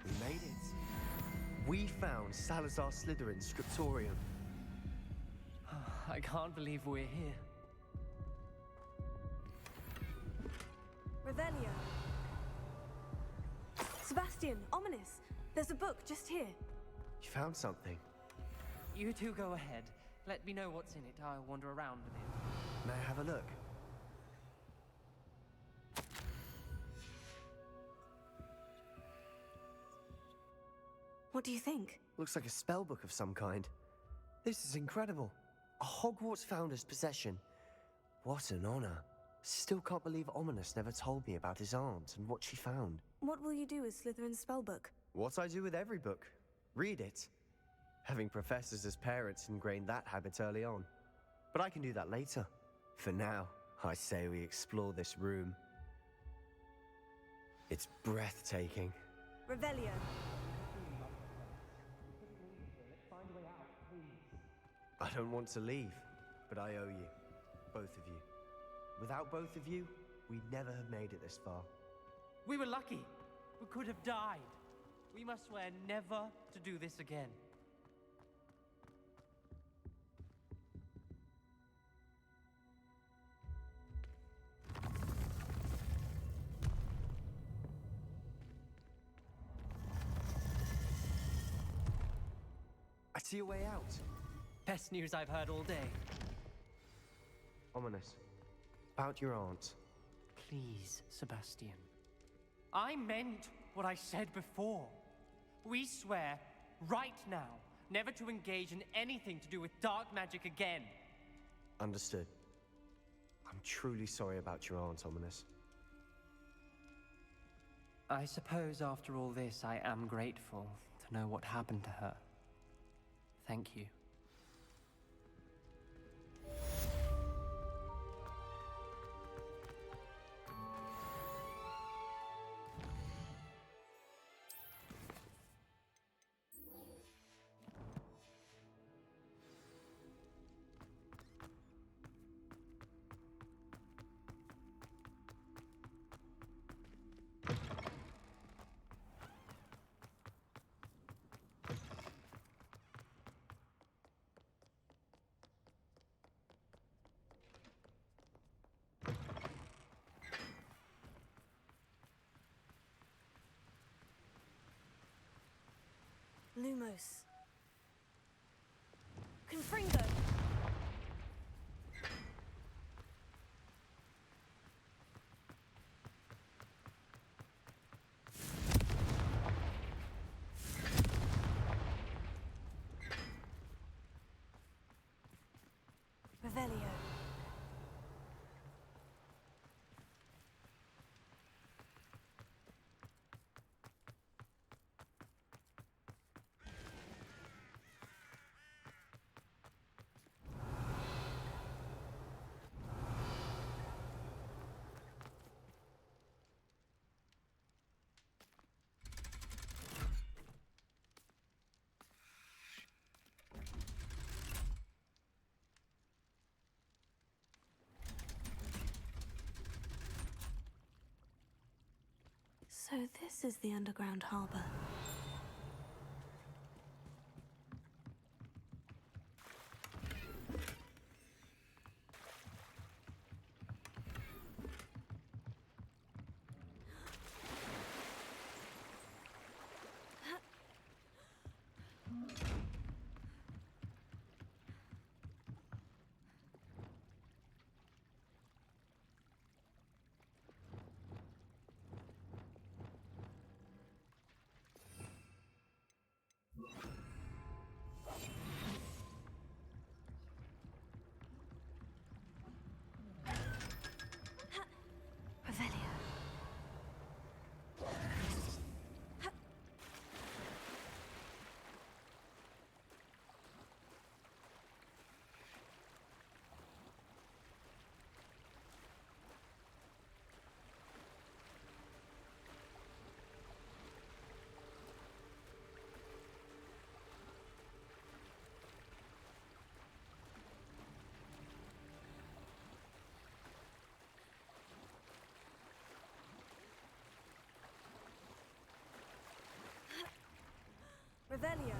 We made it. We found Salazar Slytherin's scriptorium. I can't believe we're here. Revelio. Sebastian, Ominous. There's a book just here. You found something. You two go ahead. Let me know what's in it. I'll wander around a bit. May I have a look? What do you think? Looks like a spell book of some kind. This is incredible. A Hogwarts founder's possession. What an honor. Still can't believe Ominous never told me about his aunt and what she found. What will you do with Slytherin's spellbook? What I do with every book. Read it. Having professors as parents ingrained that habit early on. But I can do that later. For now, I say we explore this room. It's breathtaking. Revelio. I don't want to leave, but I owe you. Both of you. Without both of you, we'd never have made it this far. We were lucky. We could have died. We must swear never to do this again. I see a way out. Best news I've heard all day. Ominous. About your aunt. Please, Sebastian. I meant what I said before. We swear, right now, never to engage in anything to do with dark magic again. Understood. I'm truly sorry about your aunt, Ominous. I suppose after all this, I am grateful to know what happened to her. Thank you. Lumos. Confringo! Revelio. So this is the underground harbor. Revelio. Revelio.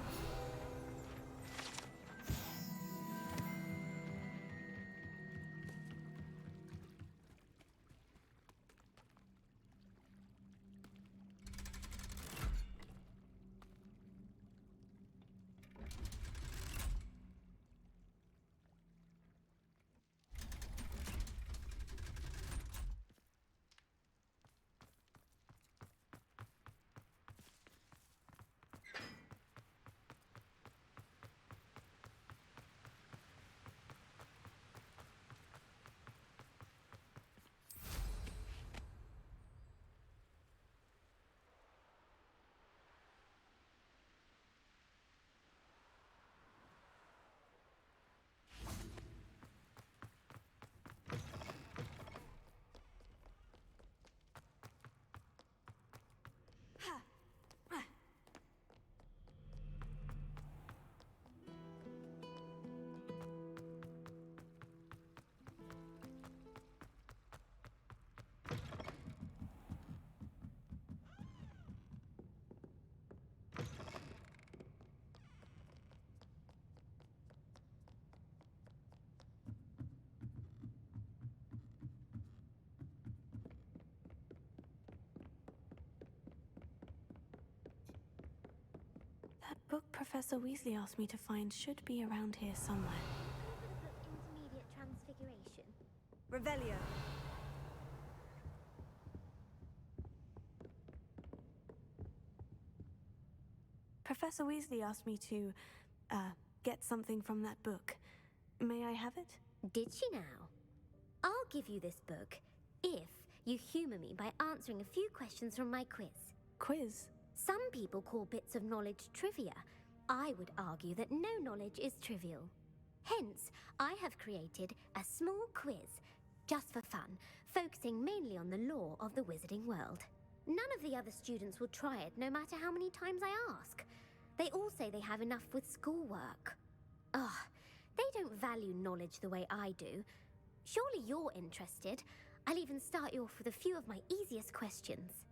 That book Professor Weasley asked me to find should be around here somewhere. Go for the book Intermediate Transfiguration. Revelio. Professor Weasley asked me to, get something from that book. May I have it? Did she now? I'll give you this book if you humour me by answering a few questions from my quiz. Quiz? Some people call bits of knowledge trivia. I would argue that no knowledge is trivial. Hence, I have created a small quiz, just for fun, focusing mainly on the lore of the wizarding world. None of the other students will try it, no matter how many times I ask. They all say they have enough with schoolwork. Ugh, they don't value knowledge the way I do. Surely you're interested. I'll even start you off with a few of my easiest questions.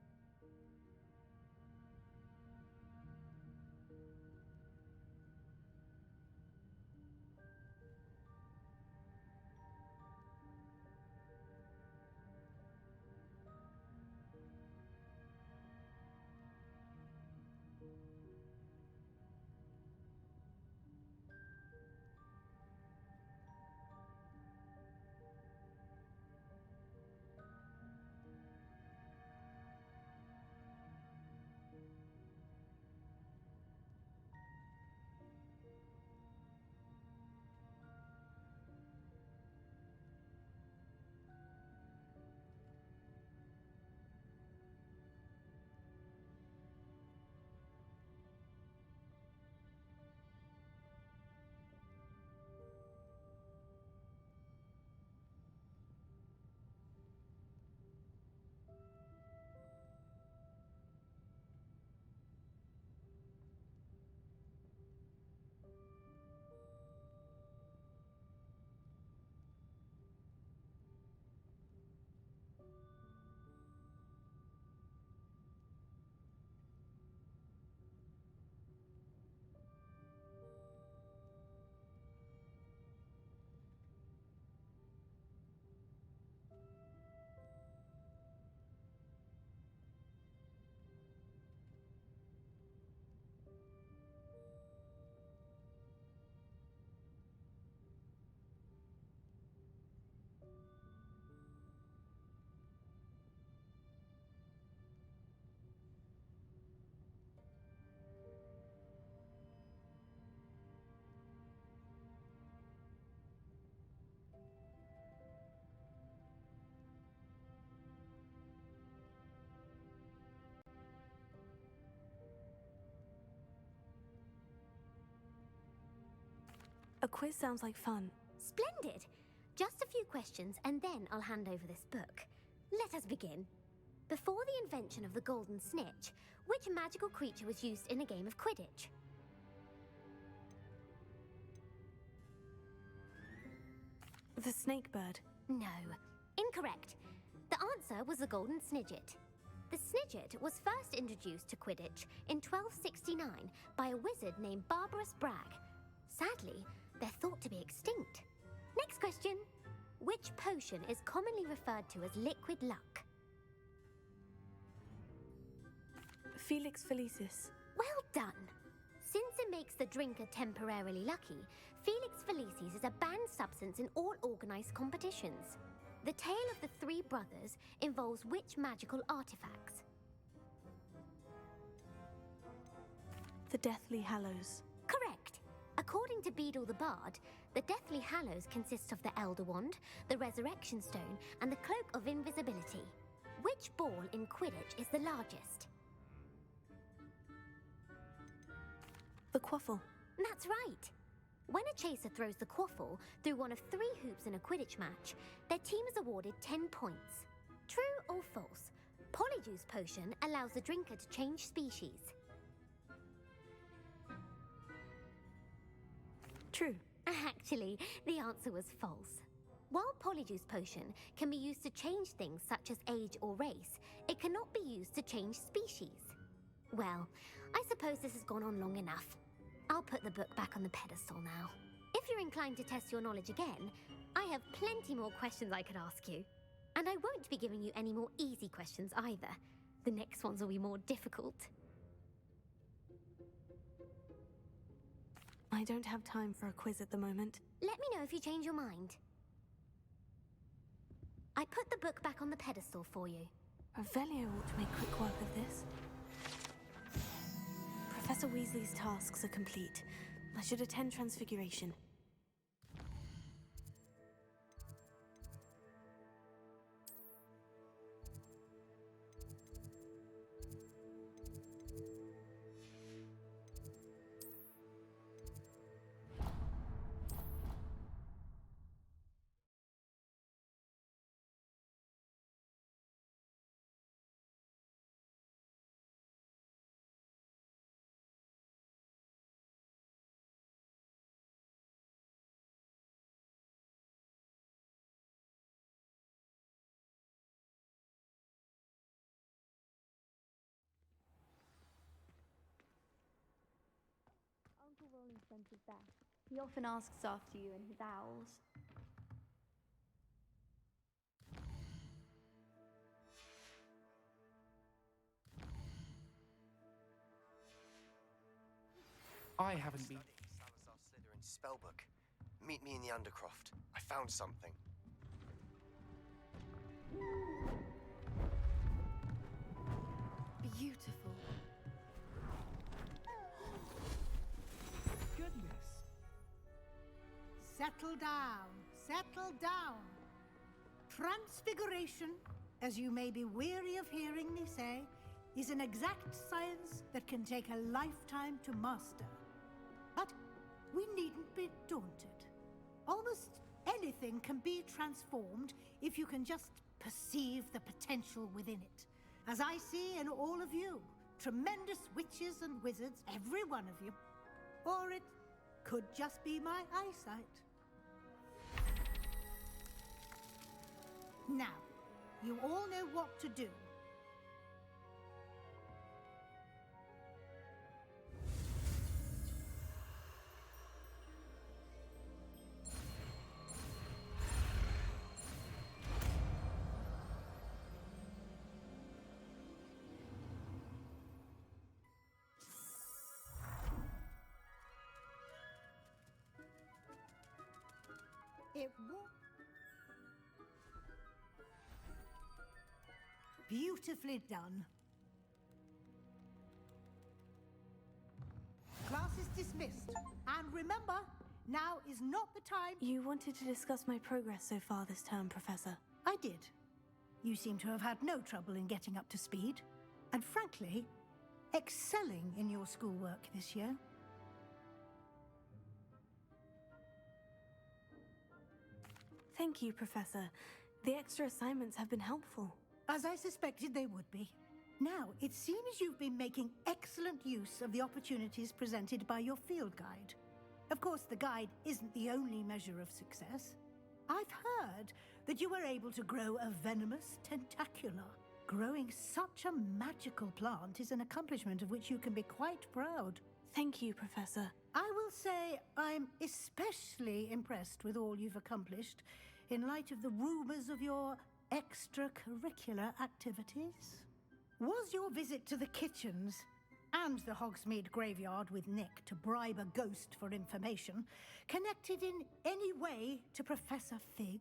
quiz sounds like fun. Splendid! Just a few questions and then I'll hand over this book. Let us begin. Before the invention of the golden snitch, which magical creature was used in a game of Quidditch? The snake bird. No. Incorrect. The answer was the golden snidget. The snidget was first introduced to Quidditch in 1269 by a wizard named Barbarous Bragg. Sadly, they're thought to be extinct. Next question. Which potion is commonly referred to as liquid luck? Felix Felicis. Well done. Since it makes the drinker temporarily lucky, Felix Felicis is a banned substance in all organized competitions. The tale of the three brothers involves which magical artifacts? The Deathly Hallows. Correct. According to Beedle the Bard, the Deathly Hallows consists of the Elder Wand, the Resurrection Stone, and the Cloak of Invisibility. Which ball in Quidditch is the largest? The Quaffle. That's right. When a chaser throws the quaffle through one of 3 hoops in a Quidditch match, their team is awarded 10 points. True or false? Polyjuice Potion allows the drinker to change species. True. Actually, the answer was false. While Polyjuice Potion can be used to change things such as age or race, it cannot be used to change species. Well, I suppose this has gone on long enough. I'll put the book back on the pedestal now. If you're inclined to test your knowledge again, I have plenty more questions I could ask you. And I won't be giving you any more easy questions either. The next ones will be more difficult. I don't have time for a quiz at the moment. Let me know if you change your mind. I put the book back on the pedestal for you. Revelio ought to make quick work of this. Professor Weasley's tasks are complete. I should attend Transfiguration. Uncle Roland sends his best. He often asks after you and his owls. I haven't been. Salazar Slytherin's spellbook. Meet me in the Undercroft. I found something. Beautiful. Goodness. Settle down. Settle down. Transfiguration, as you may be weary of hearing me say, is an exact science that can take a lifetime to master. But we needn't be daunted. Almost anything can be transformed if you can just perceive the potential within it. As I see in all of you, tremendous witches and wizards, every one of you. Or it could just be my eyesight. Now, you all know what to do. It won't. Beautifully done. Class is dismissed. And remember, now is not the time. You wanted to discuss my progress so far this term, Professor. I did. You seem to have had no trouble in getting up to speed. And frankly, excelling in your schoolwork this year. Thank you, Professor. The extra assignments have been helpful. As I suspected they would be. Now, it seems you've been making excellent use of the opportunities presented by your field guide. Of course, the guide isn't the only measure of success. I've heard that you were able to grow a venomous tentacula. Growing such a magical plant is an accomplishment of which you can be quite proud. Thank you, Professor. I will say I'm especially impressed with all you've accomplished in light of the rumors of your extracurricular activities. Was your visit to the kitchens and the Hogsmeade graveyard with Nick to bribe a ghost for information connected in any way to Professor Fig?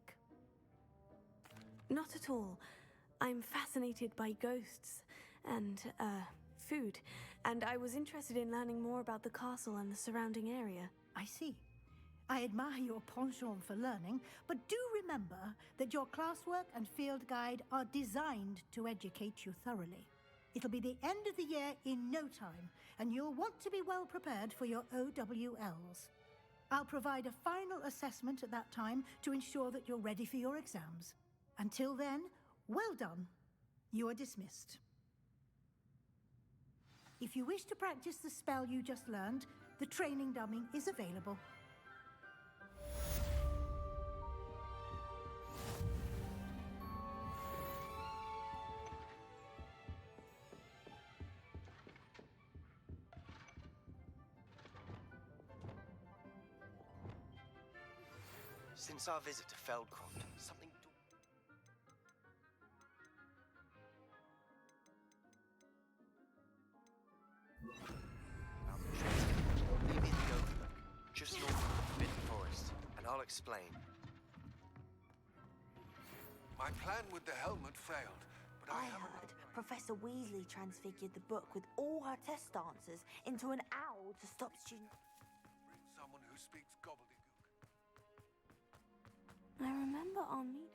Not at all. I'm fascinated by ghosts and, food, and I was interested in learning more about the castle and the surrounding area. I see. I admire your penchant for learning, but do remember that your classwork and field guide are designed to educate you thoroughly. It'll be the end of the year in no time, and you'll want to be well prepared for your OWLs. I'll provide a final assessment at that time to ensure that you're ready for your exams. Until then, well done. You are dismissed. If you wish to practice the spell you just learned, the training dummy is available. Since our visit to Feldcroft, something... Leave me at the overlook, just north of the Forbidden Forest, and I'll explain. My plan with the helmet failed, but I heard Professor Weasley transfigured the book with all her test answers into an owl to stop students. Bring someone who speaks gobbledygook. I remember our meeting.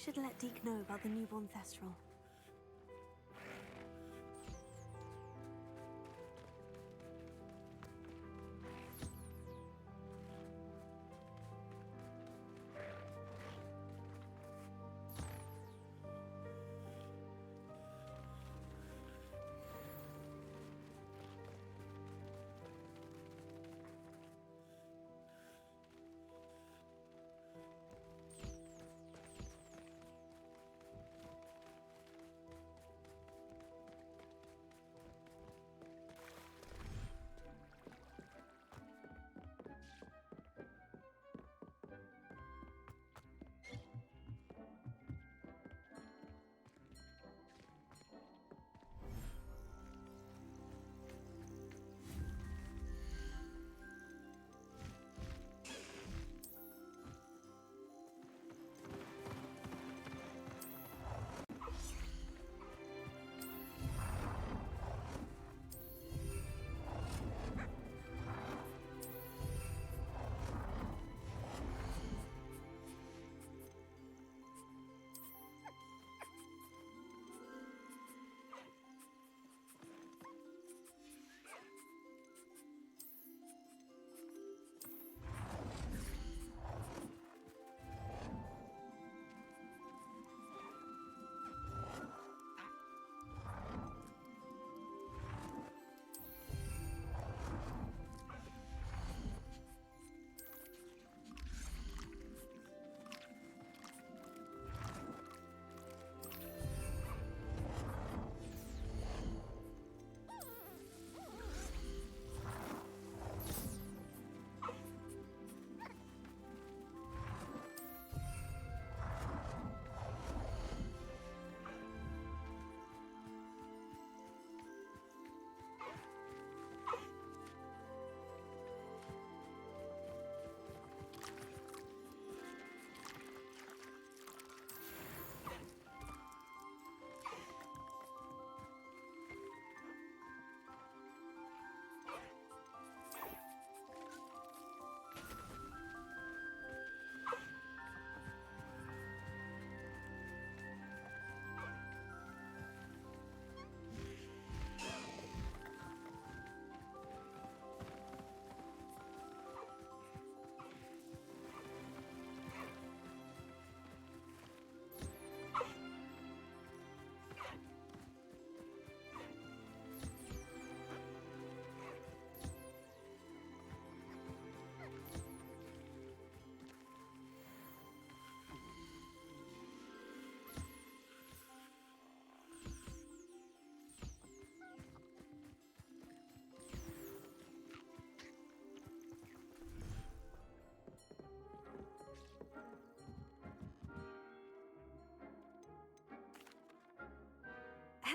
should let Deke know about the newborn Thestral.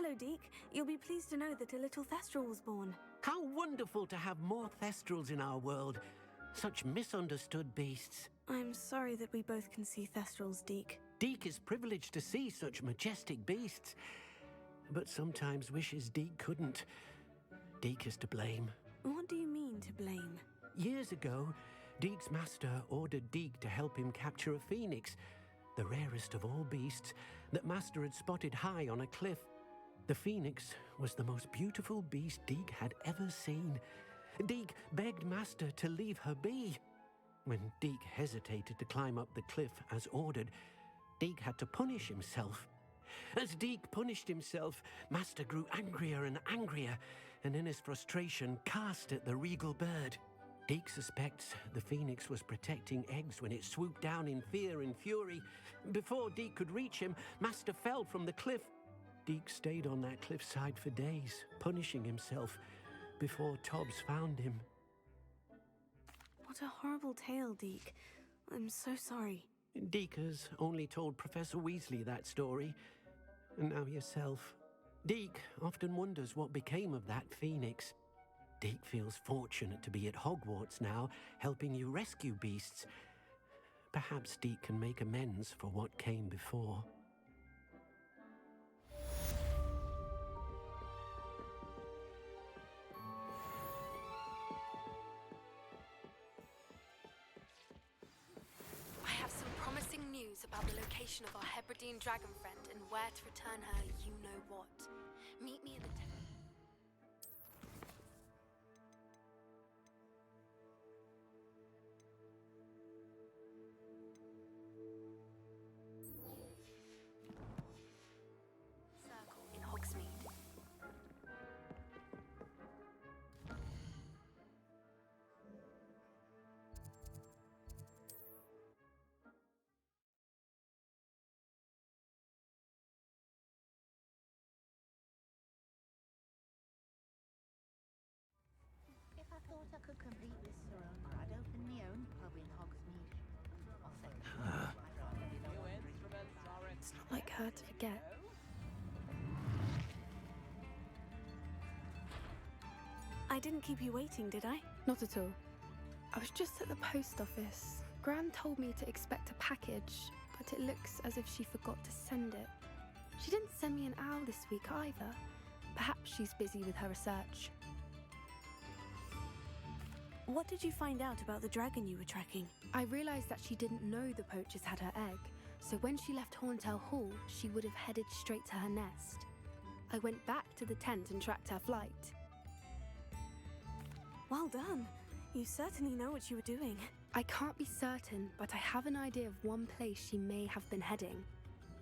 Hello, Deke. You'll be pleased to know that a little Thestral was born. How wonderful to have more Thestrals in our world. Such misunderstood beasts. I'm sorry that we both can see Thestrals, Deke. Deke is privileged to see such majestic beasts, but sometimes wishes Deke couldn't. Deke is to blame. What do you mean, to blame? Years ago, Deke's master ordered Deke to help him capture a phoenix, the rarest of all beasts, that Master had spotted high on a cliff. The phoenix was the most beautiful beast Deke had ever seen. Deke begged Master to leave her be. When Deke hesitated to climb up the cliff as ordered, Deke had to punish himself. As Deke punished himself, Master grew angrier and angrier, and in his frustration cast at the regal bird. Deke suspects the phoenix was protecting eggs when it swooped down in fear and fury. Before Deke could reach him, Master fell from the cliff. Deke stayed on that cliffside for days, punishing himself, before Tobbs found him. What a horrible tale, Deke. I'm so sorry. Deke has only told Professor Weasley that story, and now yourself. Deke often wonders what became of that phoenix. Deke feels fortunate to be at Hogwarts now, helping you rescue beasts. Perhaps Deke can make amends for what came before. I have some promising news about about the location of our Hebridean dragon friend and where to return her you-know-what. Meet me in the circle in Hogsmeade. If I thought I could complete this surrender, I'd open my own pub in Hogsmeade. I'll second. It's not like her to forget. I didn't keep you waiting, did I? Not at all. I was just at the post office. Gran told me to expect a package, but it looks as if she forgot to send it. She didn't send me an owl this week either. Perhaps she's busy with her research. What did you find out about the dragon you were tracking? I realized that she didn't know the poachers had her egg, so when she left Horntail Hall, she would have headed straight to her nest. I went back to the tent and tracked her flight. Well done. You certainly know what you were doing. I can't be certain, but I have an idea of one place she may have been heading.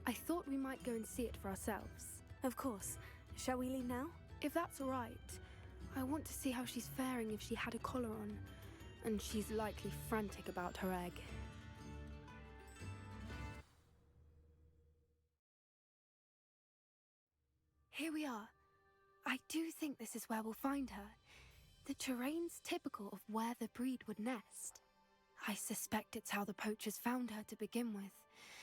I thought we might go and see it for ourselves. Of course. Shall we leave now? If that's all right. I want to see how she's faring if she had a collar on, and she's likely frantic about her egg. Here we are. I do think this is where we'll find her. The terrain's typical of where the breed would nest. I suspect it's how the poachers found her to begin with.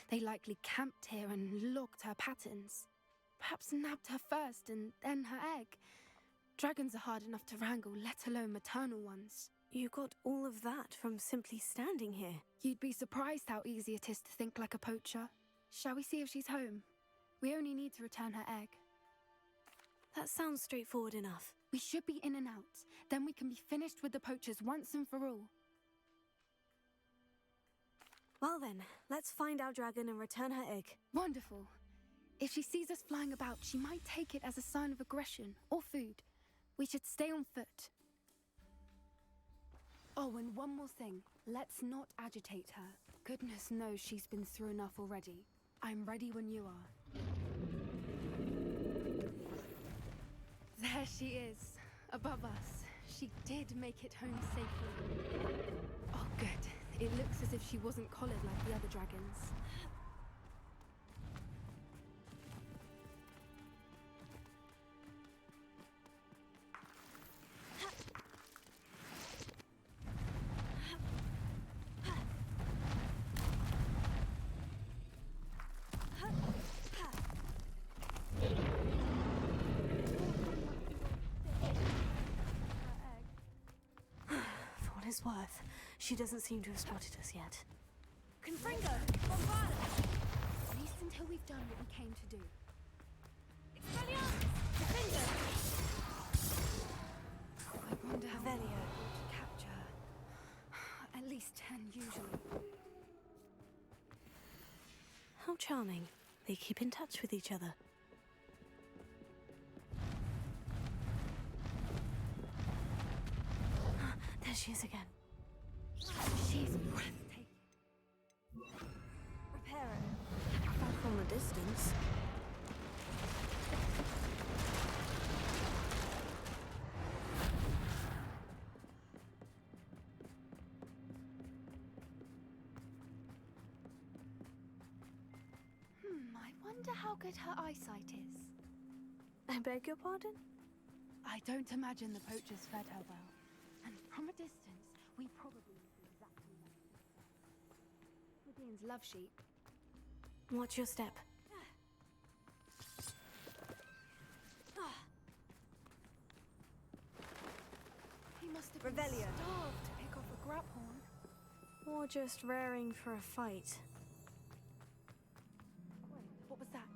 They likely camped here and logged her patterns. Perhaps nabbed her first and then her egg. Dragons are hard enough to wrangle, let alone maternal ones. You got all of that from simply standing here. You'd be surprised how easy it is to think like a poacher. Shall we see if she's home? We only need to return her egg. That sounds straightforward enough. We should be in and out. Then we can be finished with the poachers once and for all. Well then, let's find our dragon and return her egg. Wonderful. If she sees us flying about, she might take it as a sign of aggression or food. We should stay on foot. Oh, and one more thing. Let's not agitate her. Goodness knows she's been through enough already. I'm ready when you are. There she is, above us. She did make it home safely. Oh, good. It looks as if she wasn't collared like the other dragons. Worth. She doesn't seem to have spotted us yet. Confringo! Bombard! At least until we've done what we came to do. Expelliarmus! Confringo! I wonder how many to capture her. At least 10 usually. How charming. They keep in touch with each other. There she is again. She's breathtaking. Repair it. Not from a distance. I wonder how good her eyesight is. I beg your pardon? I don't imagine the poachers fed her well. And from a distance, we probably look exactly like her. Hebrideans love sheep. Watch your step. He must have been Revelio. starved to pick off a graphorn. Or just raring for a fight. Wait, what was that?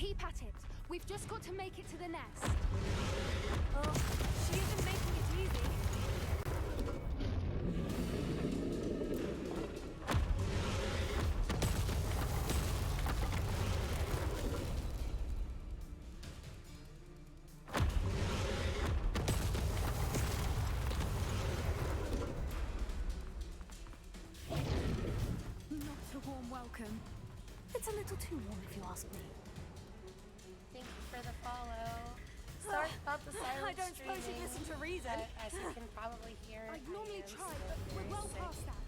Keep at it. We've just got to make it to the nest. Oh, she isn't making it easy. Not a warm welcome. It's a little too warm if you ask me. Thank you for the follow. Sorry about the silent I don't suppose you'd streaming, listen to reason. but as you can probably hear, I'd normally I am try, still but we're very well sick. past that.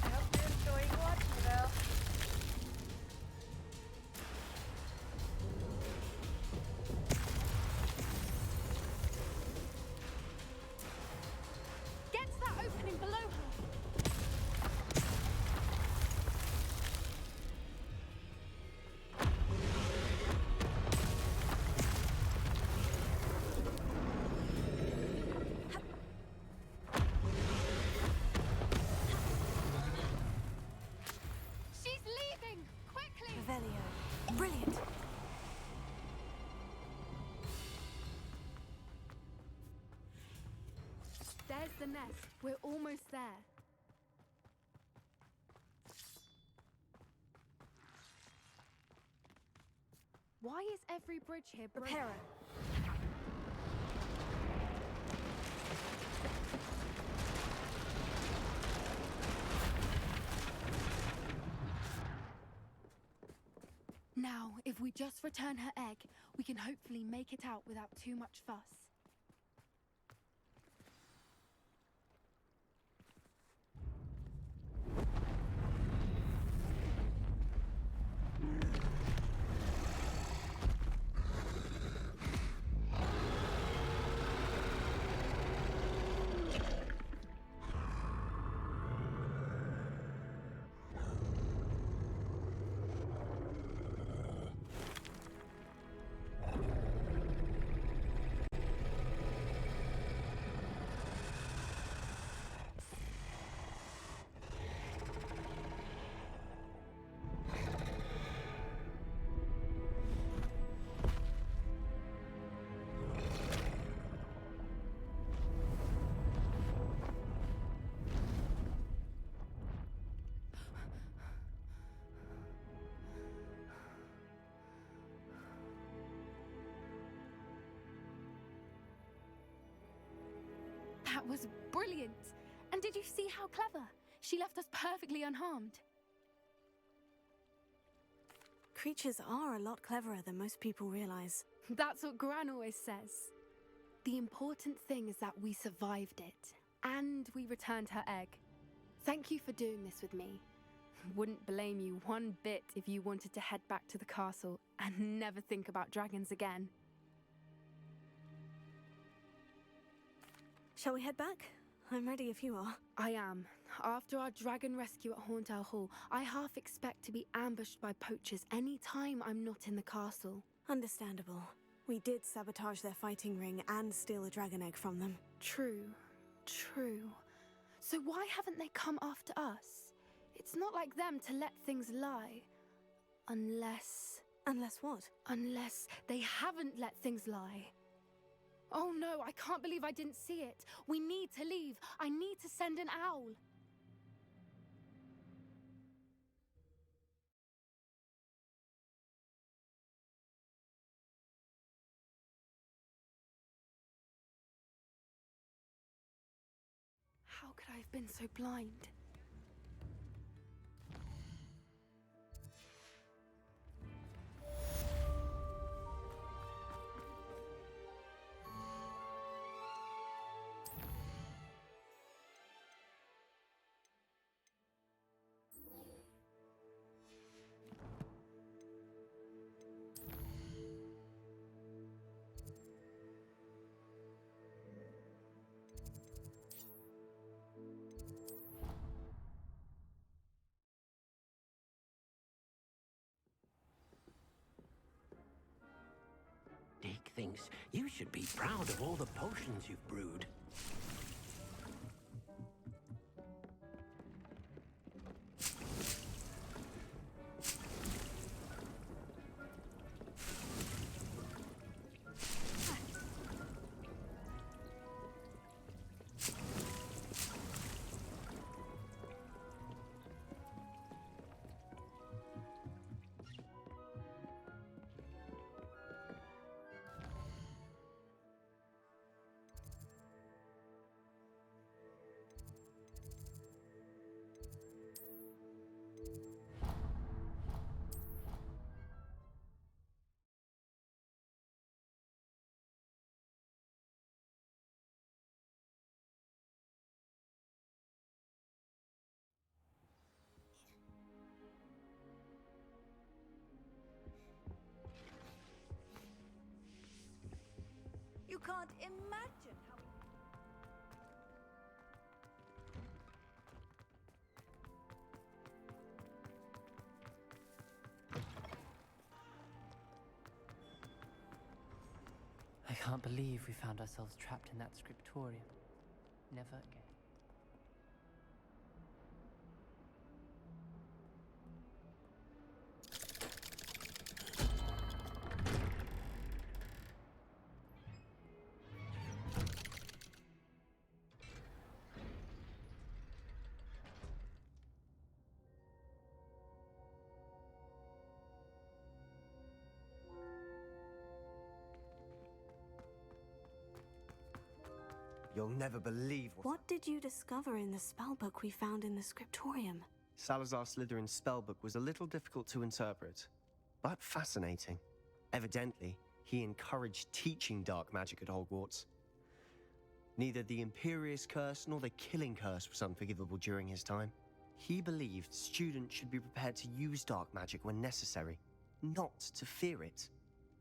I hope you're enjoying watching though. Get to that opening below her. She's leaving! Quickly! Revelio. Brilliant. There's the nest. We're almost there. Why is every bridge here broken? Reparo. Now, if we just return her egg, we can hopefully make it out without too much fuss. That was brilliant! And did you see how clever? She left us perfectly unharmed. Creatures are a lot cleverer than most people realize. That's what Gran always says. The important thing is that we survived it, and we returned her egg. Thank you for doing this with me. Wouldn't blame you one bit if you wanted to head back to the castle and never think about dragons again. Shall we head back? I'm ready if you are. I am. After our dragon rescue at Hauntowl Hall, I half expect to be ambushed by poachers any time I'm not in the castle. Understandable. We did sabotage their fighting ring and steal a dragon egg from them. True. So why haven't they come after us? It's not like them to let things lie. Unless... Unless what? Unless they haven't let things lie. Oh no, I can't believe I didn't see it. We need to leave. I need to send an owl. How could I have been so blind? Dick thinks you should be proud of all the potions you've brewed. can't imagine how... I can't believe we found ourselves trapped in that scriptorium. Never again. You'll never believe What did you discover in the spellbook we found in the scriptorium? Salazar Slytherin's spellbook was a little difficult to interpret, but fascinating. Evidently, he encouraged teaching dark magic at Hogwarts. Neither the Imperious Curse nor the Killing Curse was unforgivable during his time. He believed students should be prepared to use dark magic when necessary, not to fear it.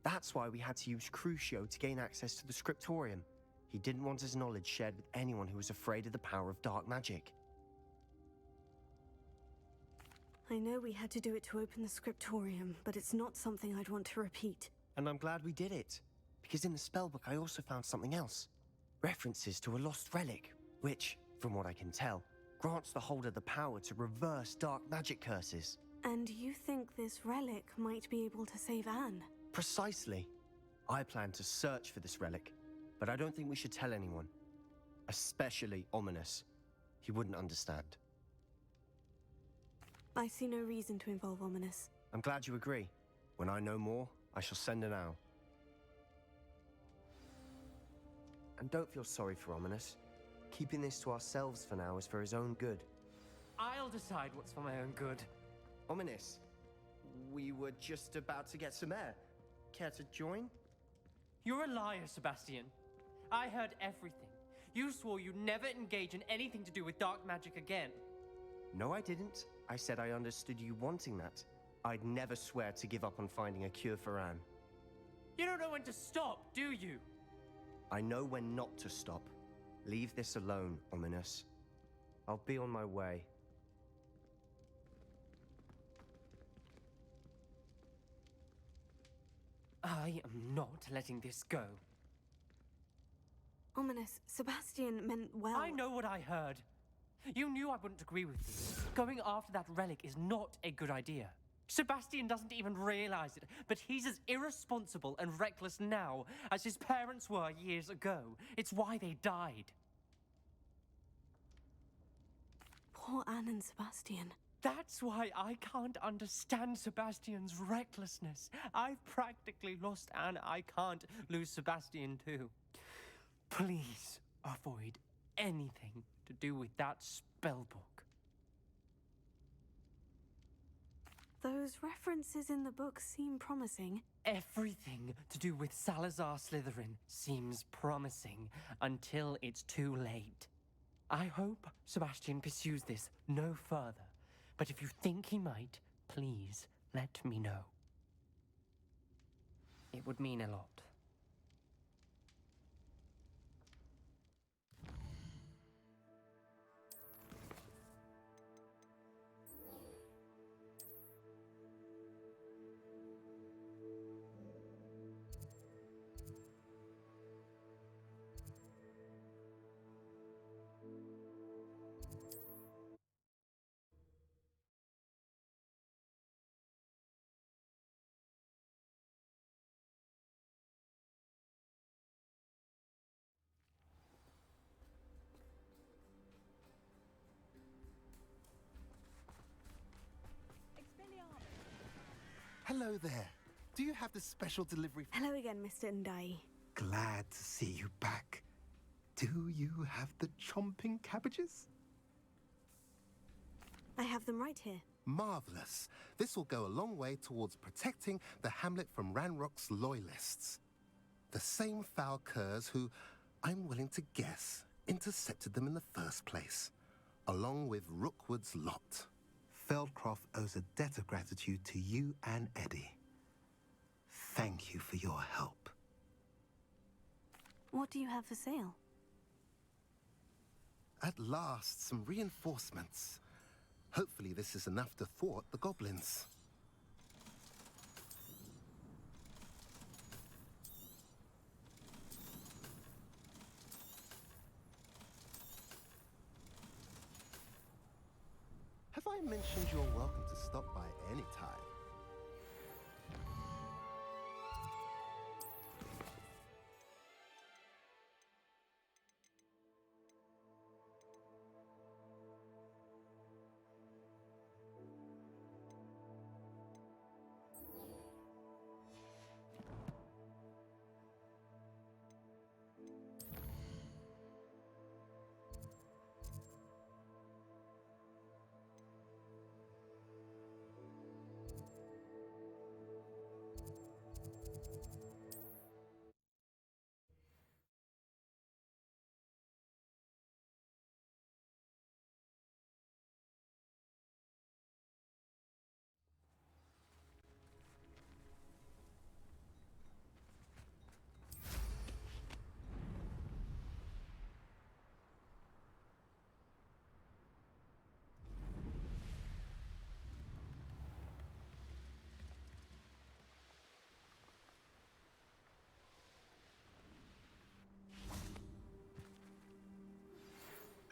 That's why we had to use Crucio to gain access to the scriptorium. He didn't want his knowledge shared with anyone who was afraid of the power of dark magic. I know we had to do it to open the scriptorium, but it's not something I'd want to repeat. And I'm glad we did it, because in the spellbook I also found something else. References to a lost relic, which, from what I can tell, grants the holder the power to reverse dark magic curses. And you think this relic might be able to save Anne? Precisely. I plan to search for this relic, but I don't think we should tell anyone. Especially Ominous. He wouldn't understand. I see no reason to involve Ominous. I'm glad you agree. When I know more, I shall send an owl. And don't feel sorry for Ominous. Keeping this to ourselves for now is for his own good. I'll decide what's for my own good. Ominous, we were just about to get some air. Care to join? You're a liar, Sebastian. I heard everything. You swore you'd never engage in anything to do with dark magic again. No, I didn't. I said I understood you wanting that. I'd never swear to give up on finding a cure for Anne. You don't know when to stop, do you? I know when not to stop. Leave this alone, Ominous. I'll be on my way. I am not letting this go. Ominous, Sebastian meant well. I know what I heard. You knew I wouldn't agree with you. Going after that relic is not a good idea. Sebastian doesn't even realize it, but he's as irresponsible and reckless now as his parents were years ago. It's why they died. Poor Anne and Sebastian. That's why I can't understand Sebastian's recklessness. I've practically lost Anne. I can't lose Sebastian too. Please avoid anything to do with that spellbook. Those references in the book seem promising. Everything to do with Salazar Slytherin seems promising until it's too late. I hope Sebastian pursues this no further, but if you think he might, please let me know. It would mean a lot. Hello there. Do you have the special delivery? Hello again, Mr. Ndai. Glad to see you back. Do you have the chomping cabbages? I have them right here. Marvelous. This will go a long way towards protecting the hamlet from Ranrock's loyalists. The same foul curs who, I'm willing to guess, intercepted them in the first place, along with Rookwood's lot. Feldcroft owes a debt of gratitude to you and Eddie. Thank you for your help. What do you have for sale? At last, some reinforcements. Hopefully this is enough to thwart the goblins. Have I mentioned you're welcome to stop by any time?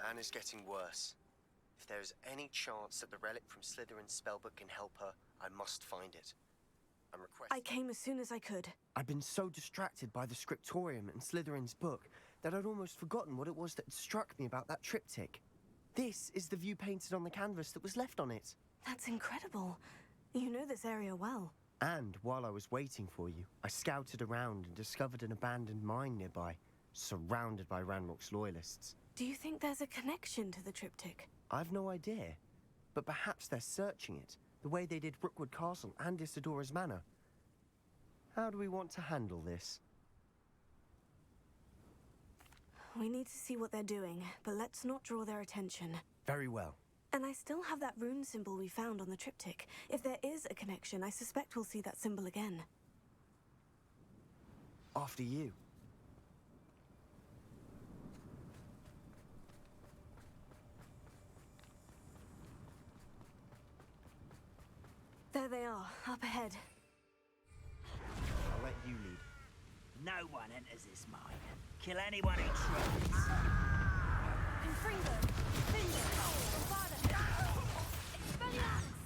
Anne is getting worse. If there is any chance that the relic from Slytherin's spellbook can help her, I must find it. I'm requesting... I came as soon as I could. I'd been so distracted by the scriptorium and Slytherin's book that I'd almost forgotten what it was that struck me about that triptych. This is the view painted on the canvas that was left on it. That's incredible. You know this area well. And while I was waiting for you, I scouted around and discovered an abandoned mine nearby, surrounded by Ranrock's loyalists. Do you think there's a connection to the triptych? I've no idea, but perhaps they're searching it, the way they did Rookwood Castle and Isidora's Manor. How do we want to handle this? We need to see what they're doing, but let's not draw their attention. Very well. And I still have that rune symbol we found on the triptych. If there is a connection, I suspect we'll see that symbol again. After you. There they are, up ahead. I'll let you lead. No one enters this mine. Kill anyone who tries. Confringo! Finger! Avada! Expelliarmus!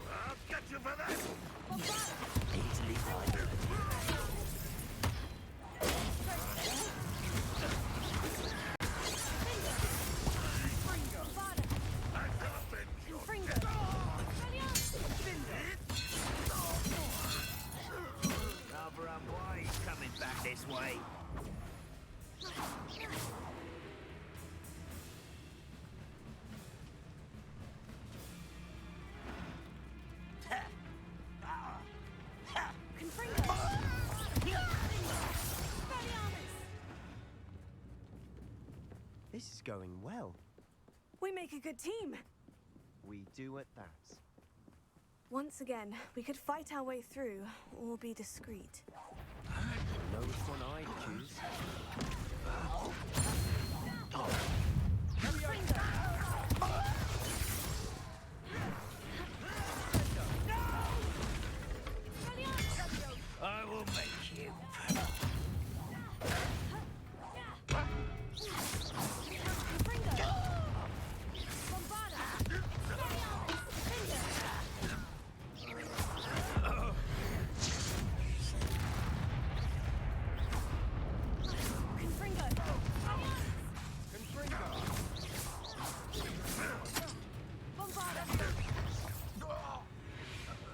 I'll get you for that! Easily find her. Rather unwise coming back this way. This is going well. We make a good team. We do at that. Once again, we could fight our way through, or be discreet. Know which one I'd choose. I will make you.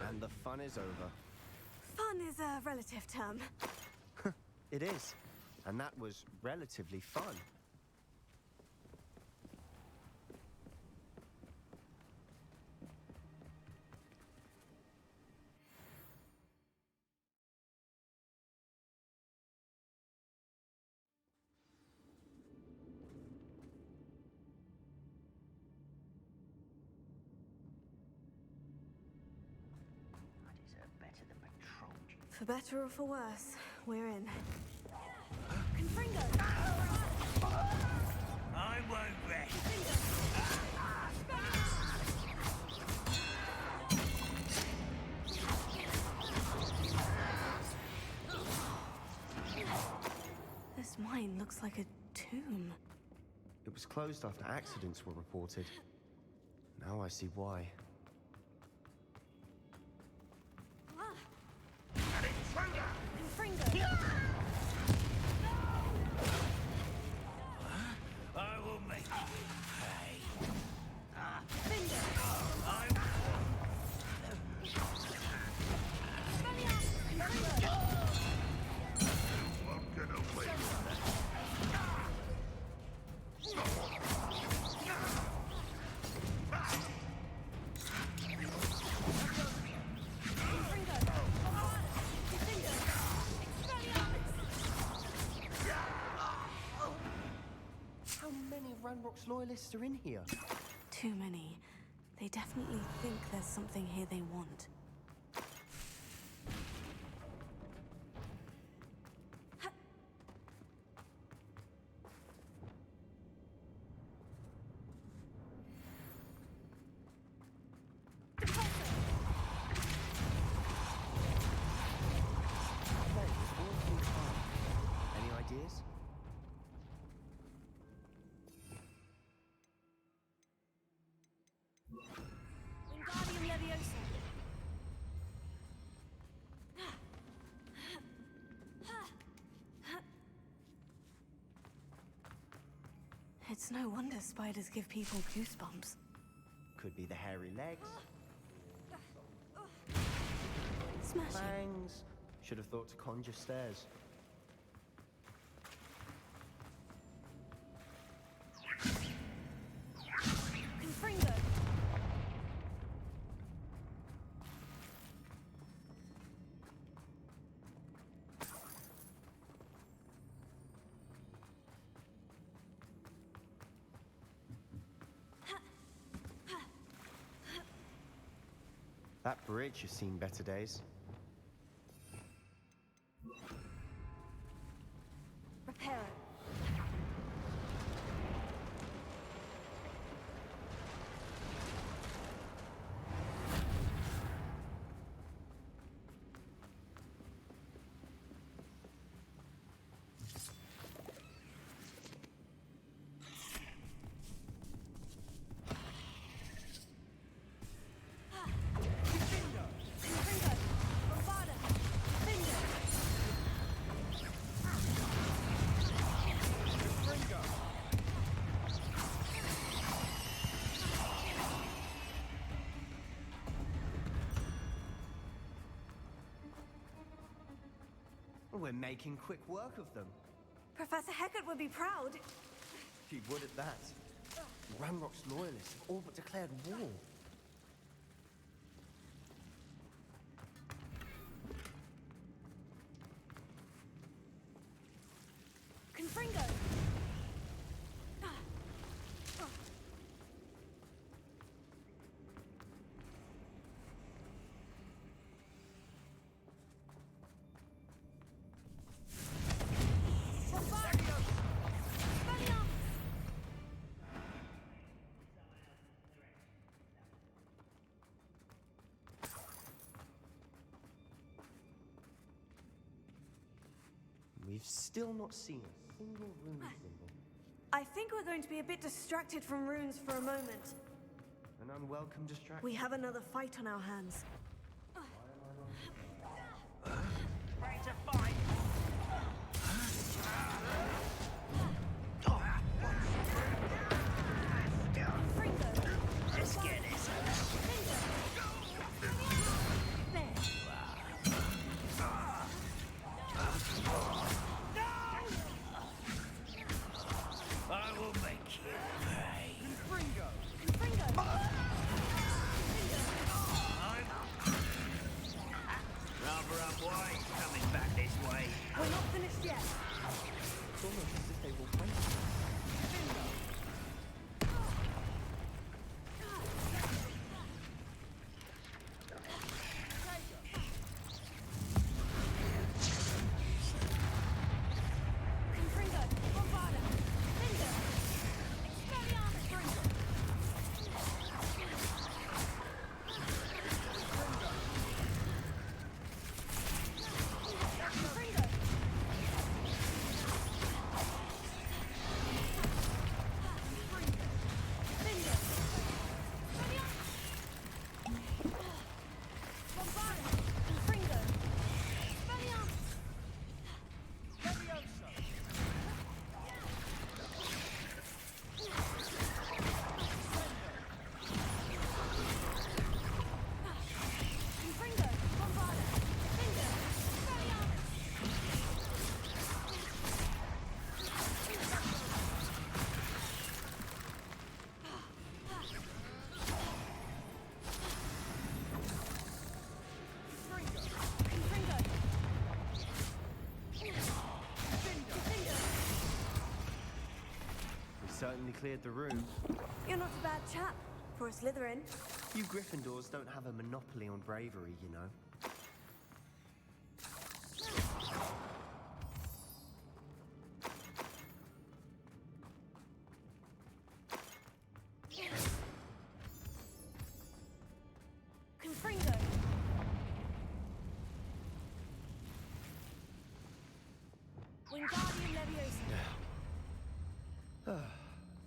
And the fun is over. Fun is a relative term. It is. And that was relatively fun. For better or for worse, we're in. Confringo! I won't rest. This mine looks like a tomb. It was closed after accidents were reported. Now I see why. Confringo! I will make you pay. Won't get away with that. How many Ranrock's loyalists are in here? Too many. They definitely think there's something here they want. Any ideas? Wingardium Leviosa! It's no wonder spiders give people goosebumps. Could be the hairy legs. Smash it. Fangs. Should have thought to conjure stairs. Confringo! That bridge has seen better days. Repair it. We're making quick work of them. Professor Hecat would be proud. He would at that. Ranrock's loyalists have all but declared war. Confringo! We've still not seen a single rune symbol. I think we're going to be a bit distracted from runes for a moment. An unwelcome distraction. We have another fight on our hands. Ready to fight? Let's get this. I will make you pay. Rather up wide coming back this way. We're not finished yet. It's almost as if they were waiting. certainly cleared the room. You're not a bad chap for a Slytherin. You Gryffindors don't have a monopoly on bravery, you know. Confringo. Wingardium Leviosa.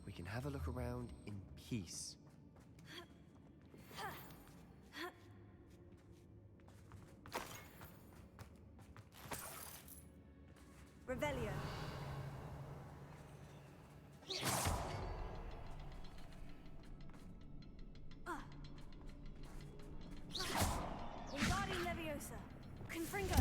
We can have a look around in peace. Revelio. Wingardium Leviosa. Confringo.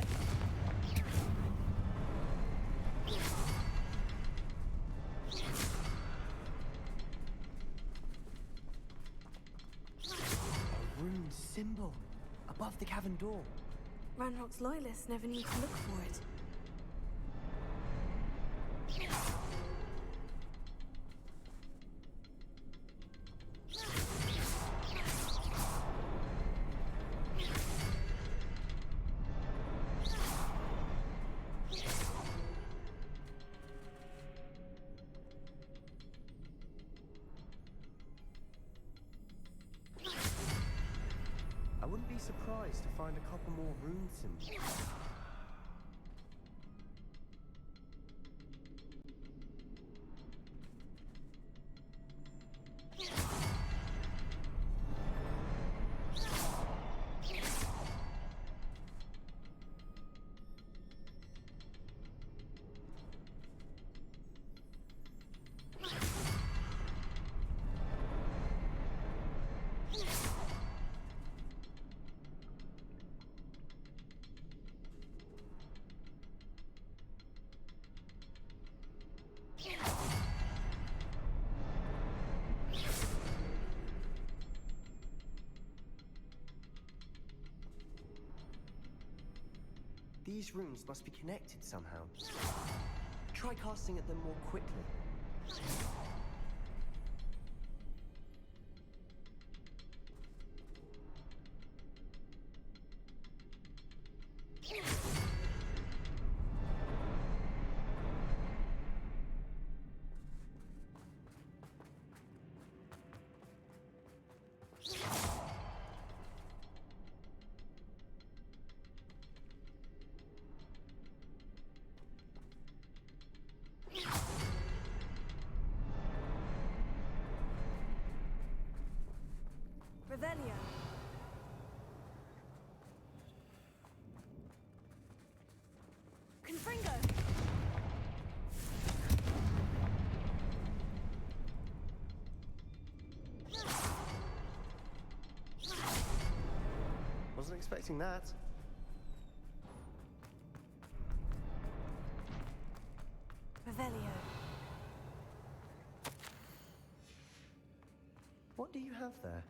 A rune symbol above the cavern door. Ranrock's loyalists never need to look for it. I wouldn't be surprised to find a couple more rune symbols. These runes must be connected somehow. Try casting at them more quickly. Revelio. Confringo. Wasn't expecting that. Revelio. What do you have there?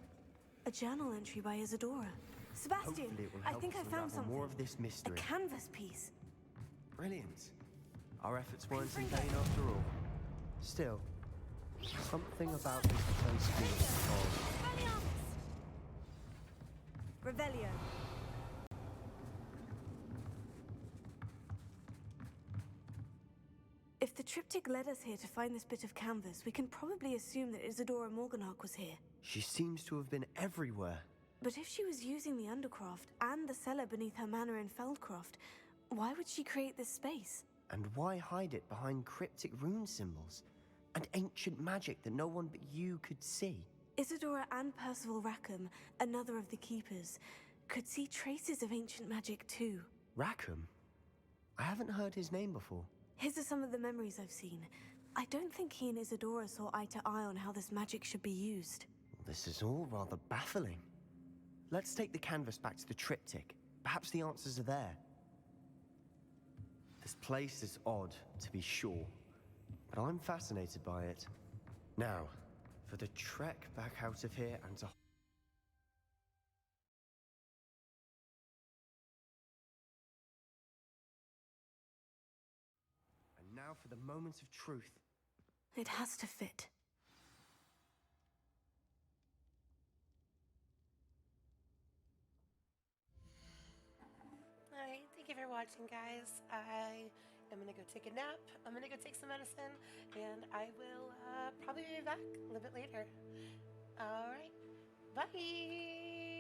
A journal entry by Isadora. Sebastian, Hopefully it will I help think us I found unravel something. more of this A mystery. canvas piece. Brilliant. Our efforts weren't in vain after all. Still, something about this place feels odd. Revelio. If the triptych led us here to find this bit of canvas, we can probably assume that Isadora Morganach was here. She seems to have been everywhere. But if she was using the Undercroft and the cellar beneath her manor in Feldcroft, why would she create this space? And why hide it behind cryptic rune symbols? And ancient magic that no one but you could see? Isadora and Percival Rackham, another of the Keepers, could see traces of ancient magic too. Rackham? I haven't heard his name before. His are some of the memories I've seen. I don't think he and Isadora saw eye to eye on how this magic should be used. This is all rather baffling. Let's take the canvas back to the triptych. Perhaps the answers are there. This place is odd, to be sure, but I'm fascinated by it. Now, for the trek back out of here and to... And now for the moment of truth. It has to fit. Alright, thank you for watching, guys. I am gonna go take a nap. I'm gonna go take some medicine, and I will probably be back a little bit later. Alright, bye!